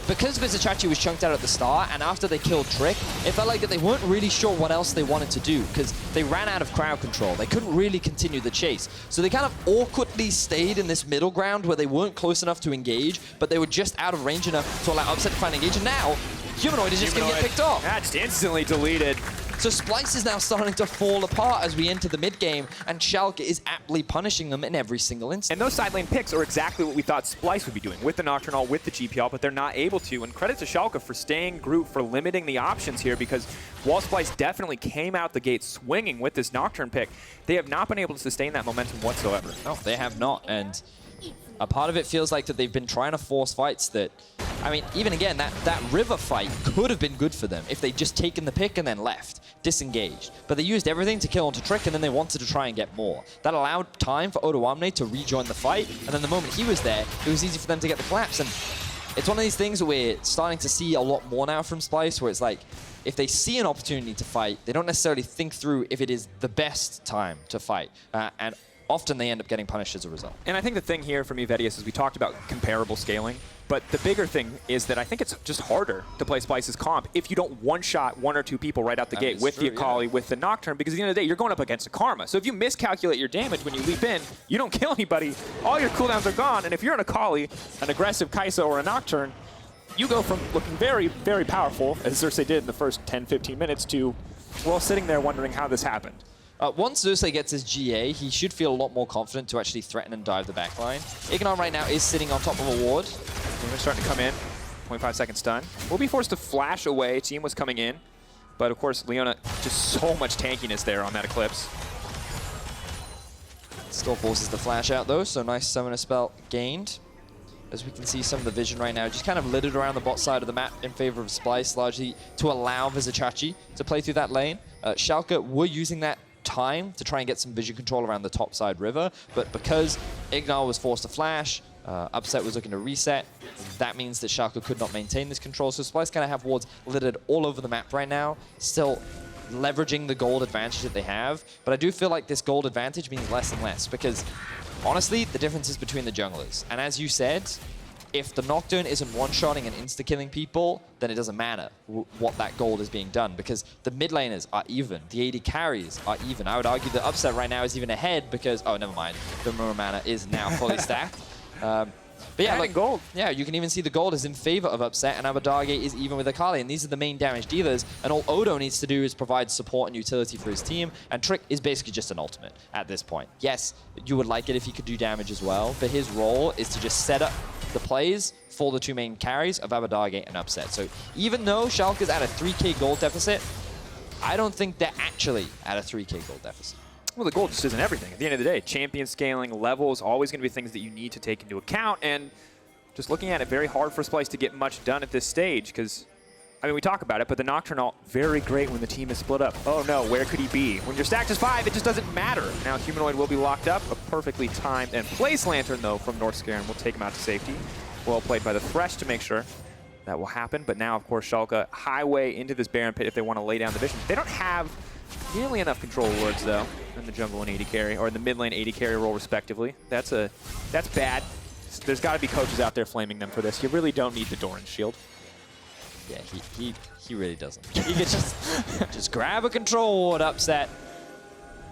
because Vizicsacsi was chunked out at the start, and after they killed Trick, it felt like that they weren't really sure what else they wanted to do, because they ran out of crowd control. They couldn't really continue the chase. So they kind of awkwardly stayed in this middle ground where they weren't close enough to engage, but they were just out of range enough to allow Upset to find engage. And now, Humanoid is just going to get picked off. Yeah, just instantly deleted. So Splyce is now starting to fall apart as we enter the mid game, and Schalke is aptly punishing them in every single instance. And those side lane picks are exactly what we thought Splyce would be doing with the Nocturne, with the GPL, but they're not able to. And credit to Schalke for staying group, for limiting the options here, because while Splyce definitely came out the gate swinging with this Nocturne pick, they have not been able to sustain that momentum whatsoever. No, they have not. And a part of it feels like that they've been trying to force fights that, I mean, even again, that river fight could have been good for them if they'd just taken the pick and then left, disengaged. But they used everything to kill onto Trick, and then they wanted to try and get more. That allowed time for Odoamne to rejoin the fight, and then the moment he was there, it was easy for them to get the collapse. And it's one of these things where we're starting to see a lot more now from Splyce, where it's like, if they see an opportunity to fight, they don't necessarily think through if it is the best time to fight. And often they end up getting punished as a result. And I think the thing here for me, Vedius, is we talked about comparable scaling, but the bigger thing is that I think it's just harder to play Splyce's comp if you don't one-shot 1 or 2 people right out the gate with the Akali, with the Nocturne, because at the end of the day, you're going up against a Karma. So if you miscalculate your damage when you leap in, you don't kill anybody, all your cooldowns are gone, and if you're an Akali, an aggressive Kai'Sa, or a Nocturne, you go from looking very, very powerful, as Xerxe did in the first 10, 15 minutes, to, well, sitting there wondering how this happened. Once Xerxe gets his GA, he should feel a lot more confident to actually threaten and dive the backline. IgNar right now is sitting on top of a ward. They're starting to come in. 25-second stun. We'll be forced to flash away. Team was coming in. But of course, Leona, just so much tankiness there on that Eclipse. Still forces the flash out though, so nice summoner spell gained. As we can see, some of the vision right now just kind of littered around the bot side of the map in favor of Splyce, largely to allow Vizicsacsi to play through that lane. Schalke were using that time to try and get some vision control around the top side river, but because IgNar was forced to flash, Upset was looking to reset, that means that Schalke could not maintain this control, so Splyce kind of have wards littered all over the map right now. Still leveraging the gold advantage that they have. But I do feel like this gold advantage means less and less because, honestly, the difference is between the junglers. And as you said, if the Nocturne isn't one-shotting and insta-killing people, then it doesn't matter what that gold is being done because the mid laners are even, the AD carries are even. I would argue the upset right now is even ahead because, oh, never mind, the Muramana is now fully stacked. But yeah, like gold. Yeah, you can even see the gold is in favor of upset, and Abbedagge is even with Akali, and these are the main damage dealers. And all Odo needs to do is provide support and utility for his team, and Trick is basically just an ultimate at this point. Yes, you would like it if he could do damage as well, but his role is to just set up the plays for the two main carries of Abbedagge and upset. So even though Schalke is at a 3k gold deficit, I don't think they're actually at a 3k gold deficit. Well, the gold just isn't everything. At the end of the day, champion scaling, levels, always going to be things that you need to take into account. And just looking at it, very hard for Splyce to get much done at this stage because, I mean, we talk about it, but the Nocturne ult, very great when the team is split up. Oh no, where could he be? When you're stacked as 5, it just doesn't matter. Now Humanoid will be locked up. A perfectly timed and placed Lantern, though, from Norskeren will take him out to safety. Well played by the Thresh to make sure that will happen. But now, of course, Schalke highway into this Baron pit if they want to lay down the vision. They don't have nearly enough control wards, though, in the jungle and AD carry, or in the mid lane AD carry role, respectively. That's bad. There's got to be coaches out there flaming them for this. You really don't need the Doran shield. Yeah, he really doesn't. He could just grab a control ward upset.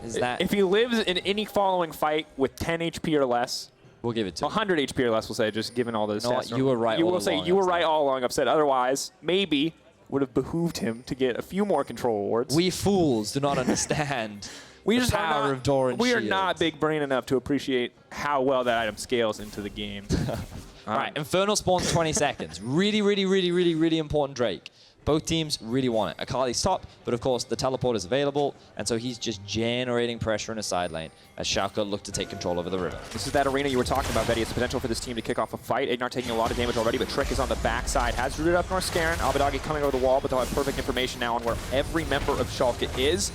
Is that? If he lives in any following fight with 10 HP or less, we'll give it to 100 HP or less, we'll say, just given all those stats. You were right. You will say you were right all along upset. Otherwise, maybe would have behooved him to get a few more control wards. We fools do not understand the power of Doran We are shields. not big brain enough to appreciate how well that item scales into the game. All right, Infernal spawns 20 seconds. Really important Drake. Both teams really want it. Akali's top, but of course the teleport is available, and so he's just generating pressure in a side lane as Schalke look to take control over the river. This is that arena you were talking about, Vedius. Potential for this team to kick off a fight. IgNar taking a lot of damage already, but Trick is on the backside. Has rooted up Norskeren. Abbedagge coming over the wall, but they'll have perfect information now on where every member of Schalke is.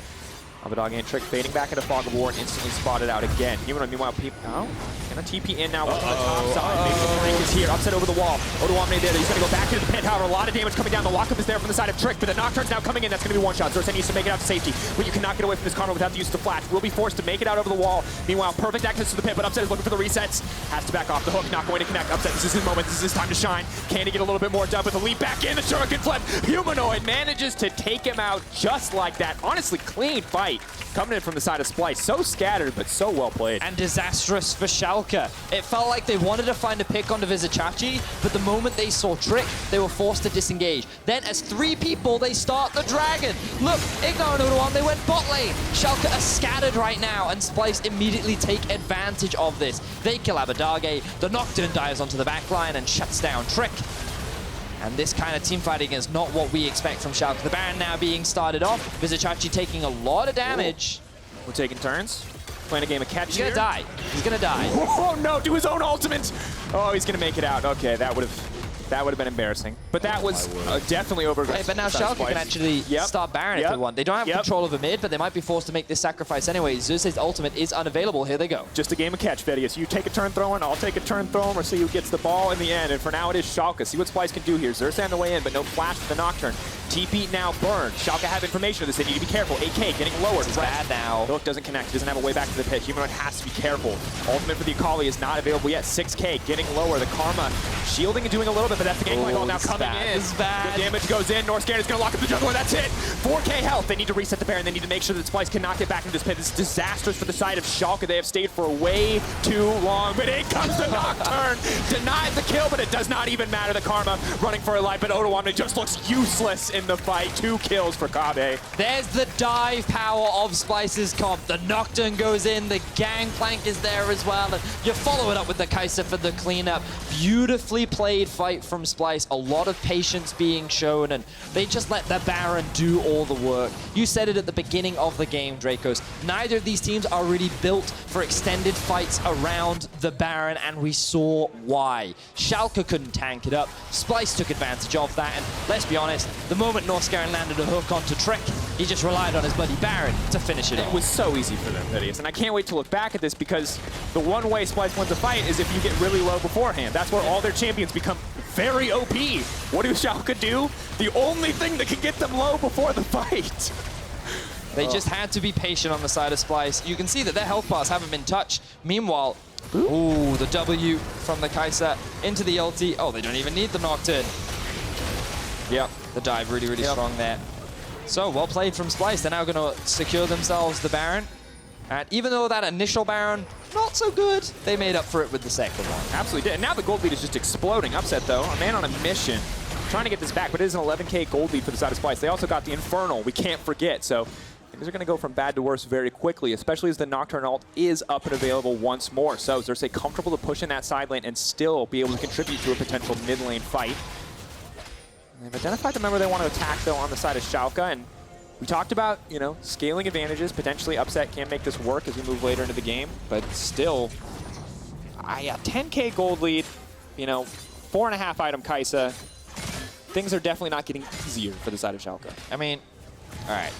Abbedagge and Trick fading back into Fog of War and instantly spotted out again. Humanoid, meanwhile, gonna TP in now on the top side. Maybe the Blink is here, upset over the wall. Odoamne there, he's gonna go back into the pit. However, a lot of damage coming down. The lockup is there from the side of Trick, but the Nocturne's now coming in. That's gonna be one shot. Xerxe needs to make it out to safety, but you cannot get away from this Karma without the use of the flash. Will be forced to make it out over the wall. Meanwhile, perfect access to the pit, but Upset is looking for the resets. Has to back off the hook, not going to connect. Upset, this is his moment, this is his time to shine. Can he get a little bit more done with the leap back in? The Shuriken flip. Humanoid manages to take him out just like that. Honestly, clean fight coming in from the side of Splyce. So scattered, but so well played. And disastrous for Schalke. It felt like they wanted to find a pick onto Vizicsacsi, but the moment they saw Trick, they were forced to disengage. Then as 3 people, they start the Dragon. Look, IgNar and Odoamne, they went bot lane. Schalke are scattered right now, and Splyce immediately take advantage of this. They kill Abbedagge, the Nocturne dives onto the backline and shuts down Trick. And this kind of team fighting is not what we expect from Schalke. The Baron now being started off. Vizicsacsi taking a lot of damage. We're taking turns. Playing a game of catch here. He's gonna die. He's gonna die. Oh no, do his own ultimate. Oh, he's gonna make it out. Okay, that would have been embarrassing. But that was definitely over. Hey, but now Schalke can actually start Baron if they want. They don't have control over mid, but they might be forced to make this sacrifice anyway. Xerxe's ultimate is unavailable. Here they go. Just a game of catch, Vedius. You take a turn throwing, I'll take a turn throwing, or see who gets the ball in the end. And for now, it is Schalke. See what Splyce can do here. Xerxe on the way in, but no flash for the Nocturne. TP now burned. Schalke have information of this. They need to be careful. AK getting lowered. It's bad now. The hook doesn't connect. He doesn't have a way back to the pit. Humanoid has to be careful. Ultimate for the Akali is not available yet. 6K getting lower. The Karma shielding and doing a little bit, but that's the Gangplank ult now coming in. This is bad. The damage goes in. Norskeren is going to lock up the jungle, and that's it. 4K health. They need to reset the Baron. They need to make sure that Splyce cannot get back into this pit. This is disastrous for the side of Schalke. They have stayed for way too long, but in comes the Nocturne. Denied the kill, but it does not even matter. The Karma running for her life, but Odoamne just looks useless in the fight. 2 kills for Kobbe. There's the dive power of Splyce's comp. The Nocturne goes in, the Gangplank is there as well, and you follow it up with the Kai'Sa for the cleanup. Beautifully played fight from Splyce. A lot of patience being shown, and they just let the Baron do all the work. You said it at the beginning of the game, Drakos. Neither of these teams are really built for extended fights around the Baron, and we saw why. Schalke couldn't tank it up. Splyce took advantage of that, and let's be honest, the moment Norskeren landed a hook onto Trick, he just relied on his buddy Baron to finish it off. It was so easy for them, Vedius, and I can't wait to look back at this because the one way Splyce wins a fight is if you get really low beforehand. That's where all their champions become very OP. What do Schalke do? The only thing that can get them low before the fight. They just had to be patient on the side of Splyce. You can see that their health bars haven't been touched. Meanwhile, ooh, the W from the Kai'Sa into the ulti. Oh, they don't even need the Nocturne. Yep, the dive really, really strong there. So, well played from Splyce. They're now going to secure themselves the Baron. And even though that initial Baron, not so good, they made up for it with the second one. Absolutely did. And now the gold lead is just exploding. Upset, though. A man on a mission. Trying to get this back, but it is an 11K gold lead for the side of Splyce. They also got the Infernal. We can't forget. So things are going to go from bad to worse very quickly, especially as the Nocturne ult is up and available once more. So Xerxe comfortable to push in that side lane and still be able to contribute to a potential mid lane fight. They've identified the member they want to attack, though, on the side of Schalke. And we talked about, you know, scaling advantages. Potentially Upset can make this work as we move later into the game. But still, yeah, 10K gold lead, you know, 4.5 item Kai'Sa. Things are definitely not getting easier for the side of Schalke. I mean, all right.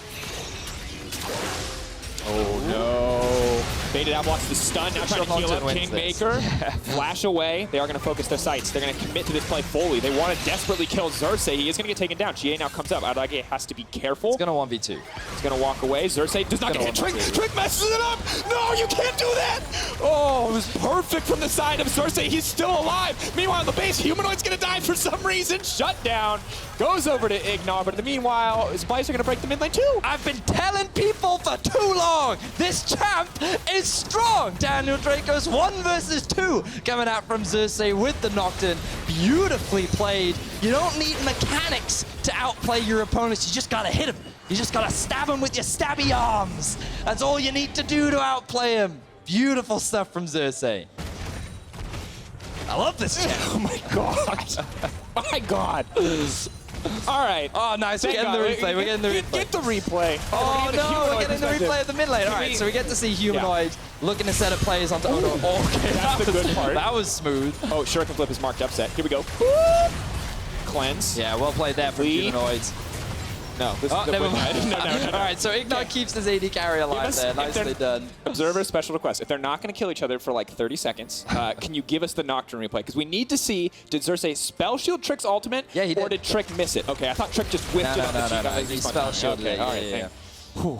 Oh, no. Baited out, blocks the stun. Now trying to heal up Kingmaker. Flash away. They are going to focus their sights. They're going to commit to this play fully. They want to desperately kill Xerxe. He is going to get taken down. Qiyana now comes up. Abbedagge has to be careful. It's going to 1v2. He's going to walk away. Xerxe does not get hit. Trick messes it up. No, you can't do that. Oh, it was perfect from the side of Xerxe. He's still alive. Meanwhile, the base, Humanoid's going to die for some reason. Shut down. Goes over to IgNar, but in the meanwhile, Splyce are going to break the mid lane too. I've been telling people for too long, this champ is strong. Daniel Drakos 1 versus 2 coming out from Xerxe with the Nocturne. Beautifully played. You don't need mechanics to outplay your opponents. You just got to hit him. You just got to stab him with your stabby arms. That's all you need to do to outplay him. Beautiful stuff from Xerxe. I love this champ. Oh my god. My god. All right. Oh, nice. We're getting the replay. We're getting the replay. Get the replay. Oh, no. We're getting the replay of the mid lane. All right, so we get to see Humanoid looking to set up plays onto Odo. Oh, okay. That's the good part. That was smooth. Oh, Shuriken Flip is marked Upset. Here we go. Cleanse. Yeah, well played there from Humanoids. No, this is never mind. No. All right, so IgNar keeps his AD carry alive there. Nicely done. Observer, special request. If they're not going to kill each other for like 30 seconds, can you give us the Nocturne replay? Because we need to see, did Xerxe spell shield Trick's ultimate? Yeah, he did. Or did Trick miss it? Okay, I thought Trick just whipped it on the cheek. No, he spell shielded it. All right,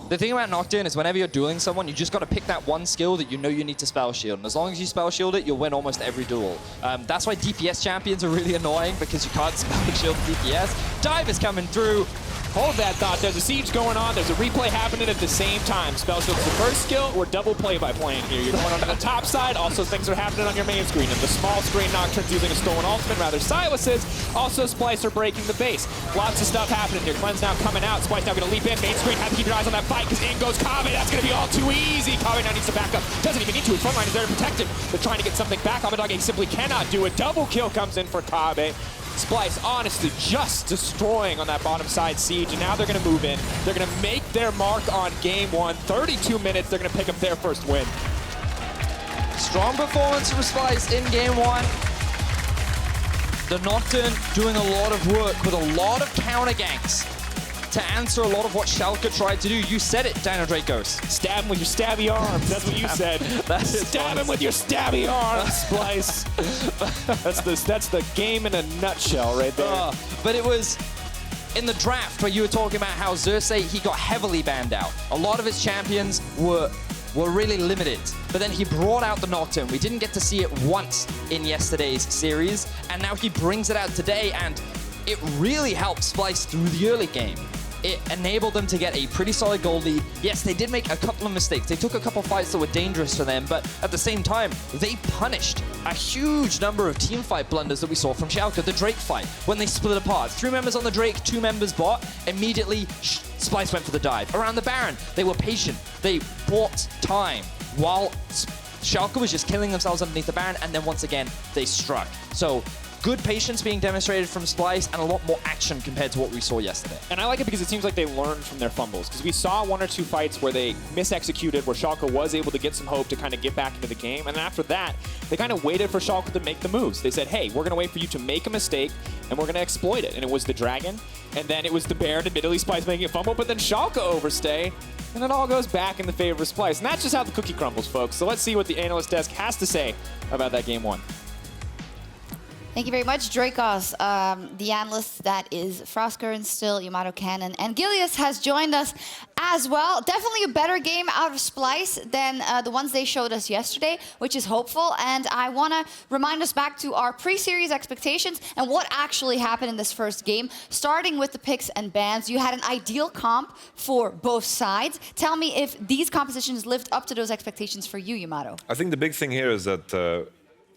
The thing about Nocturne is whenever you're dueling someone, you just got to pick that one skill that you know you need to spell shield. And as long as you spell shield it, you'll win almost every duel. That's why DPS champions are really annoying, because you can't spell shield DPS. Dive is coming through. Hold that thought. There's a siege going on. There's a replay happening at the same time. Spell shield's the first skill. We're double play-by-playing here. You're going onto the top side. Also, things are happening on your main screen. And the small screen, Nocturne's using a stolen ultimate, rather Sylas is. Also, Splyce are breaking the base. Lots of stuff happening here. Cleanse now coming out. Splyce now going to leap in. Main screen, have to keep your eyes on that fight, because in goes Kobbe. That's going to be all too easy. Kobbe now needs to back up. Doesn't even need to. His front line is there to protect him. They're trying to get something back. Abbedagge simply cannot do it. Double kill comes in for Kobbe. Splyce honestly just destroying on that bottom side siege, and now they're going to move in. They're going to make their mark on game 1. 32 minutes, they're going to pick up their first win. Strong performance from Splyce in game 1. The Nocturne doing a lot of work with a lot of counter ganks to answer a lot of what Schalke tried to do. You said it, Daniel Drakos. Stab him with your stabby arms. That's what you said. Stab him with your stabby arms, Splyce. That's the game in a nutshell right there. But it was in the draft where you were talking about how Xerxe, he got heavily banned out. A lot of his champions were really limited. But then he brought out the Nocturne. We didn't get to see it once in yesterday's series, and now he brings it out today, and it really helped Splyce through the early game. It enabled them to get a pretty solid goal lead. Yes, they did make a couple of mistakes. They took a couple of fights that were dangerous for them, but at the same time, they punished a huge number of team fight blunders that we saw from Schalke. The Drake fight, when they split apart. 3 members on the Drake, 2 members bot. Immediately, Splyce went for the dive. Around the Baron, they were patient. They bought time while Schalke was just killing themselves underneath the Baron, and then once again, they struck. So, good patience being demonstrated from Splyce, and a lot more action compared to what we saw yesterday. And I like it because it seems like they learned from their fumbles, because we saw 1 or 2 fights where they misexecuted, where Schalke was able to get some hope to kind of get back into the game, and after that, they kind of waited for Schalke to make the moves. They said, hey, we're going to wait for you to make a mistake, and we're going to exploit it. And it was the Dragon, and then it was the Baron, admittedly Splyce making a fumble, but then Schalke overstay, and it all goes back in the favor of Splyce. And that's just how the cookie crumbles, folks. So let's see what the analyst desk has to say about that game 1. Thank you very much, Drakos. The analyst that is Froskurinn still, YamatoCannon, and Gilius has joined us as well. Definitely a better game out of Splyce than the ones they showed us yesterday, which is hopeful. And I want to remind us back to our pre-series expectations and what actually happened in this first game. Starting with the picks and bans, you had an ideal comp for both sides. Tell me if these compositions lived up to those expectations for you, Yamato. I think the big thing here is that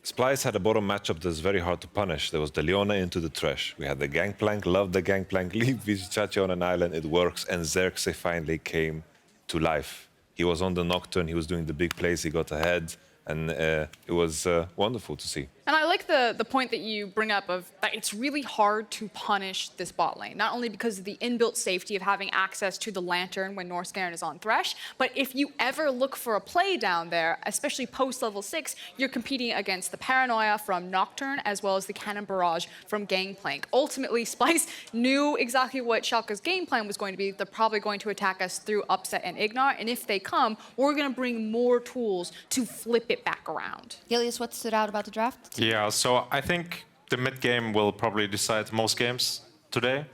Splyce had a bottom matchup that's very hard to punish. There was the Leona into the Thresh. We had the Gangplank, love the Gangplank, leave Vizicsacsi on an island, it works, and Xerxe finally came to life. He was on the Nocturne, he was doing the big plays, he got ahead, and it was wonderful to see. And I like the point that you bring up of that it's really hard to punish this bot lane, not only because of the inbuilt safety of having access to the Lantern when Norskeren is on Thresh, but if you ever look for a play down there, especially post level 6, you're competing against the Paranoia from Nocturne as well as the Cannon Barrage from Gangplank. Ultimately, Splyce knew exactly what Schalke's game plan was going to be. They're probably going to attack us through Upset and IgNar, and if they come, we're going to bring more tools to flip it back around. Gilius, what stood out about the draft? Yeah, so I think the mid game will probably decide most games today.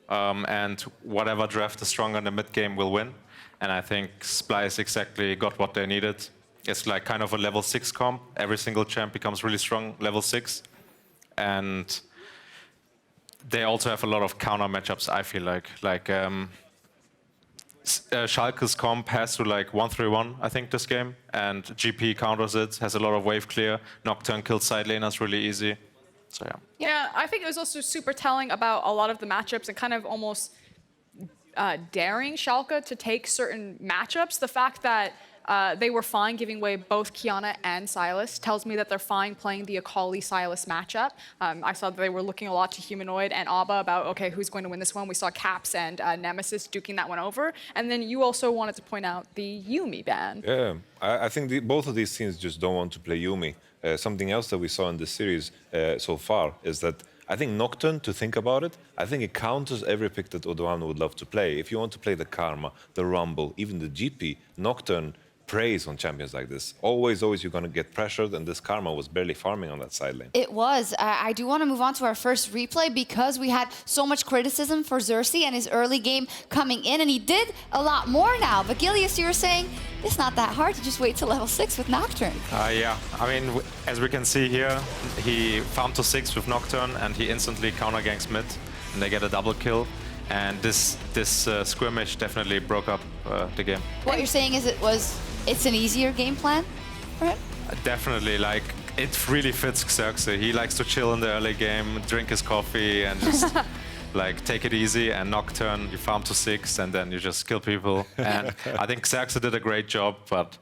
And whatever draft is stronger in the mid game will win. And I think Splyce exactly got what they needed. It's like kind of a level 6 comp. Every single champ becomes really strong level 6. And they also have a lot of counter matchups, I feel like. Schalke's comp has to like 1-3-1, I think, this game, and GP counters it, has a lot of wave clear. Nocturne kills side laners really easy. So yeah. Yeah, I think it was also super telling about a lot of the matchups and kind of almost daring Schalke to take certain matchups. The fact that they were fine giving away both Qiyana and Sylas tells me that they're fine playing the Akali-Sylas matchup. I saw that they were looking a lot to Humanoid and Abba about, okay, who's going to win this one? We saw Caps and Nemesis duking that one over. And then you also wanted to point out the Yuumi ban. Yeah, I think both of these teams just don't want to play Yuumi. Something else that we saw in this series so far is that I think Nocturne, to think about it, I think it counters every pick that Odoamne would love to play. If you want to play the Karma, the Rumble, even the GP, Nocturne preys on champions like this. Always you're going to get pressured, and this Karma was barely farming on that side lane. It was. I do want to move on to our first replay because we had so much criticism for Xerxe and his early game coming in, and he did a lot more now. But Gilius, you were saying it's not that hard to just wait till level 6 with Nocturne. Yeah, I mean, as we can see here, he farmed to 6 with Nocturne, and he instantly counter ganks mid, and they get a double kill. And this skirmish definitely broke up the game. What you're saying is it's an easier game plan for him? Definitely, like, it really fits Xerxe. He likes to chill in the early game, drink his coffee, and just like take it easy. And Nocturne, you farm to 6, and then you just kill people. And I think Xerxe did a great job, but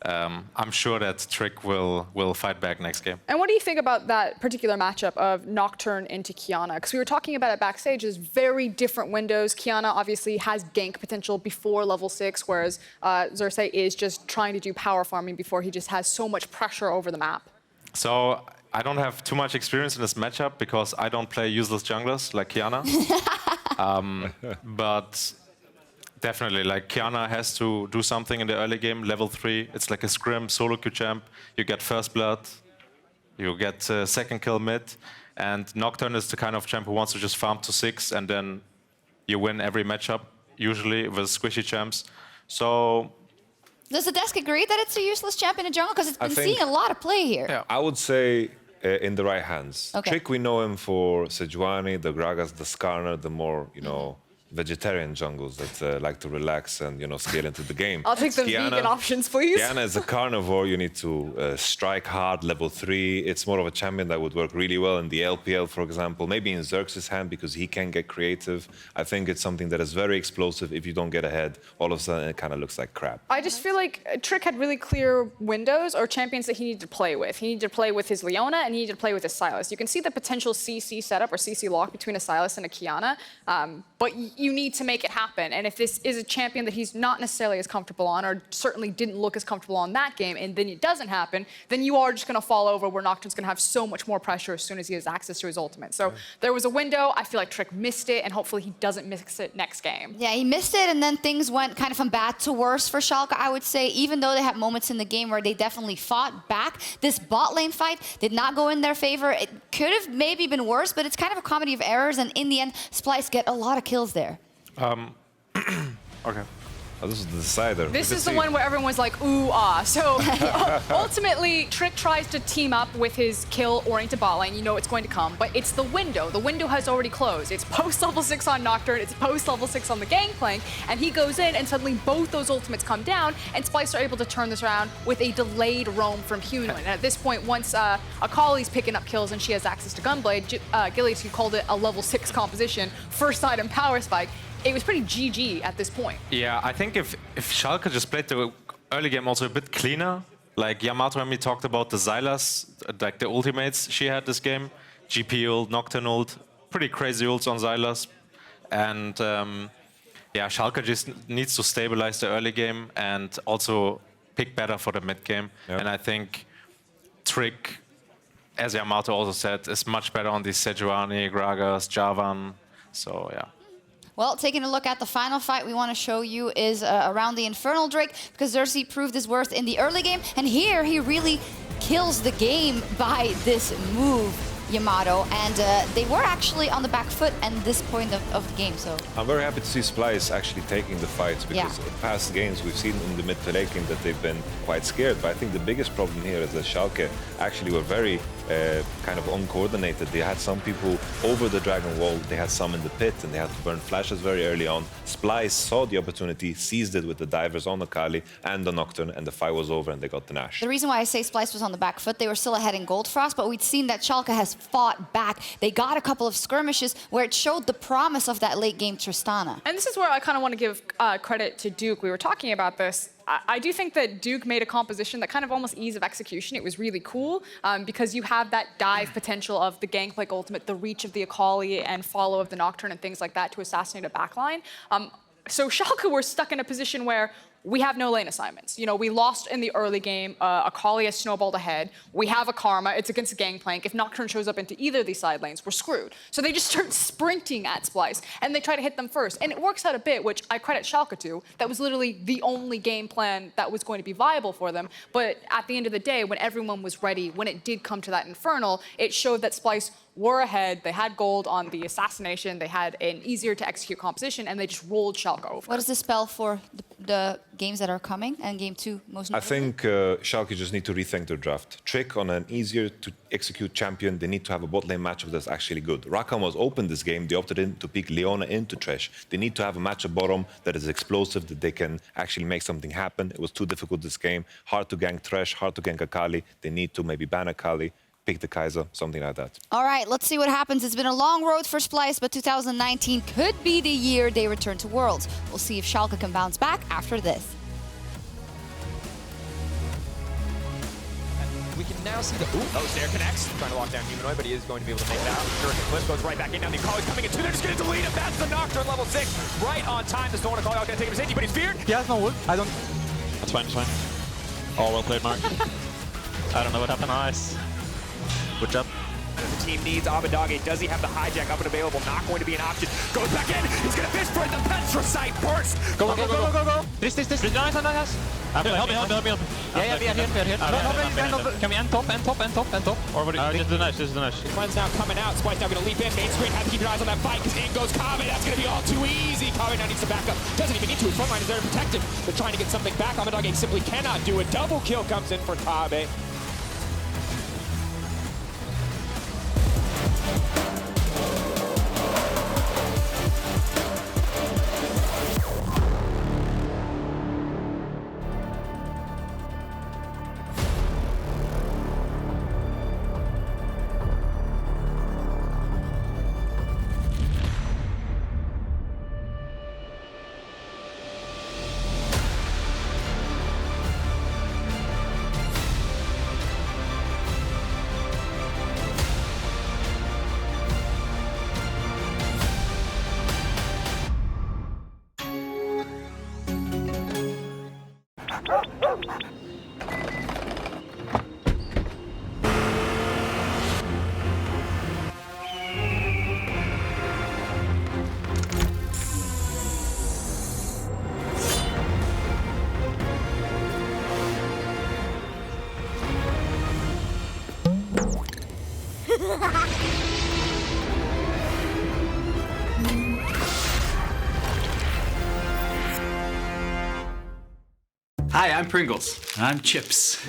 I'm sure that Trick will fight back next game. And what do you think about that particular matchup of Nocturne into Qiyana? Because we were talking about it backstage, there's very different windows. Qiyana obviously has gank potential before level 6, whereas Xerxe is just trying to do power farming before he just has so much pressure over the map. So I don't have too much experience in this matchup because I don't play useless junglers like Qiyana. But definitely, like, Qiyana has to do something in the early game, level 3. It's like a scrim, solo queue champ. You get first blood, you get second kill mid, and Nocturne is the kind of champ who wants to just farm to 6, and then you win every matchup, usually with squishy champs. So does the desk agree that it's a useless champ in a jungle? Because it's been seeing a lot of play here. Yeah, I would say in the right hands. Okay. Trick, we know him for Sejuani, the Gragas, the Skarner, the more, you know, vegetarian jungles that like to relax and, you know, scale into the game. I'll take the vegan options, please. Qiyana is a carnivore. You need to strike hard, level 3. It's more of a champion that would work really well in the LPL, for example. Maybe in Xerxe's hand because he can get creative. I think it's something that is very explosive. If you don't get ahead, all of a sudden it kind of looks like crap. I just feel like Trick had really clear windows or champions that he needed to play with. He needed to play with his Leona and he needed to play with his Sylas. You can see the potential CC setup or CC lock between a Sylas and a Qiyana. but you need to make it happen. And if this is a champion that he's not necessarily as comfortable on, or certainly didn't look as comfortable on that game, and then it doesn't happen, then you are just going to fall over where Nocturne's going to have so much more pressure as soon as he has access to his ultimate. So there was a window. I feel like Trick missed it, and hopefully he doesn't miss it next game. Yeah, he missed it, and then things went kind of from bad to worse for Schalke, I would say. Even though they had moments in the game where they definitely fought back, this bot lane fight did not go in their favor. It could have maybe been worse, but it's kind of a comedy of errors, and in the end, Splyce get a lot of kills there. Okay. Oh, this is the decider. This is the one where everyone's like, ooh, ah. So ultimately, Trick tries to team up with his kill-oriented bot lane. You know it's going to come, but it's the window. The window has already closed. It's post-level 6 on Nocturne. It's post-level 6 on the Gangplank. And he goes in, and suddenly both those ultimates come down, and Splyce are able to turn this around with a delayed roam from Humanoid. And at this point, once Akali's picking up kills and she has access to Gunblade, Gilius, who called it a level 6 composition, first item power spike, it was pretty GG at this point. Yeah, I think if Schalke just played the early game also a bit cleaner, like Yamato and me talked about the Sylas, like the ultimates she had this game, GP ult, Nocturne ult, pretty crazy ults on Sylas. And yeah, Schalke just needs to stabilize the early game and also pick better for the mid game. Yep. And I think Trick, as Yamato also said, is much better on these Sejuani, Gragas, Javan. So yeah. Well, taking a look at the final fight we want to show you is around the Infernal Drake, because Xerxe proved his worth in the early game, and here he really kills the game by this move, Yamato, and they were actually on the back foot at this point of the game. So I'm very happy to see Splyce actually taking the fights, because in past games we've seen in the mid to late game that they've been quite scared. But I think the biggest problem here is that Schalke actually were very kind of uncoordinated. They had some people over the Dragon Wall, they had some in the pit, and they had to burn flashes very early on. Splyce saw the opportunity, seized it with the divers on Akali and the Nocturne, and the fight was over and they got the Nash. The reason why I say Splyce was on the back foot, they were still ahead in Gold Frost, but we'd seen that Schalke has fought back. They got a couple of skirmishes where it showed the promise of that late game Tristana. And this is where I kind of want to give credit to Duke. We were talking about this. I do think that Duke made a composition that kind of almost ease of execution. It was really cool because you have that dive potential of the Gangplank ultimate, the reach of the Akali and follow of the Nocturne and things like that to assassinate a backline. So Schalke were stuck in a position where we have no lane assignments. You know, we lost in the early game. Akali has snowballed ahead. We have a Karma. It's against a Gangplank. If Nocturne shows up into either of these side lanes, we're screwed. So they just start sprinting at Splyce, and they try to hit them first. And it works out a bit, which I credit Schalke to. That was literally the only game plan that was going to be viable for them. But at the end of the day, when everyone was ready, when it did come to that Infernal, it showed that Splyce were ahead. They had gold on the assassination. They had an easier to execute composition, and they just rolled Schalke over. What does this spell for the games that are coming, and game 2 most notably? I think Schalke just need to rethink their draft. Trick on an easier to execute champion, they need to have a bot lane matchup that's actually good. Rakan was open this game. They opted in to pick Leona into Thresh. They need to have a matchup bottom that is explosive, that they can actually make something happen. It was too difficult this game. Hard to gank Thresh, hard to gank Akali. They need to maybe ban Akali, pick the Kai'Sa, something like that. All right, let's see what happens. It's been a long road for Splyce, but 2019 could be the year they return to Worlds. We'll see if Schalke can bounce back after this. We can now see the... Oh, Stair connects. Trying to lock down Humanoid, but he is going to be able to make it out. Shuriken Cliff goes right back in. Now the Akali's coming in too. They're just going to delete him. That's the Nocturne level 6. Right on time. The Storm Akali going to take him to safety, but he's feared. He has no ult. I don't... That's fine, that's fine. Oh, well played, Mark. I don't know what happened. Nice. Good job. The team needs Abbedagge. Does he have the hijack up and available? Not going to be an option. Goes back in. He's going to fish for it. The Petrosite burst. Go. This. Nice. Help me. Yeah, we are here. Can we end top? Or what do you think? This is the Nash. Friends now coming out. Splyce now going to leap in. Main screen. Have to keep your eyes on that fight because in goes Kobbe. That's going to be all too easy. Kobbe now needs to back up. Doesn't even need to. His front line is there to protect him. They're trying to get something back. Abbedagge simply cannot do it. Double kill comes in for Kobbe. Hi, I'm Pringles. I'm Chips.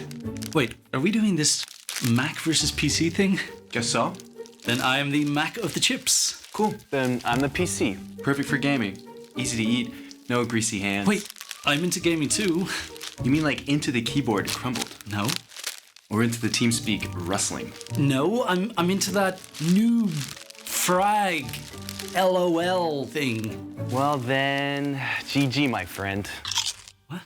Wait, are we doing this Mac versus PC thing? Guess so. Then I am the Mac of the chips. Cool. Then I'm the PC. Perfect for gaming. Easy to eat, no greasy hands. Wait, I'm into gaming too. You mean like into the keyboard crumbled? No. Or into the TeamSpeak rustling? No, I'm into that noob frag LOL thing. Well then, GG, my friend. What?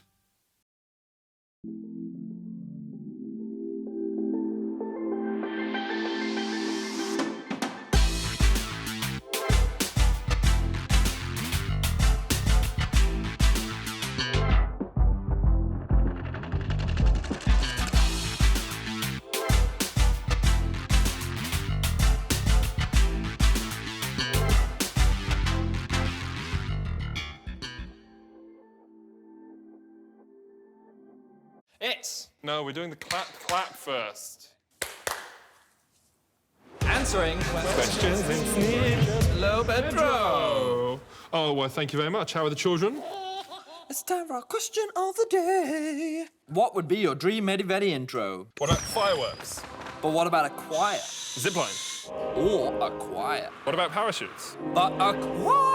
No, we're doing the clap first. Answering Questions in Sneak. Hello, Pedro. Oh, well, thank you very much. How are the children? It's time for our question of the day. What would be your dream Medivedi intro? What about fireworks? But what about a choir? Zipline? Or a choir? What about parachutes? But a choir!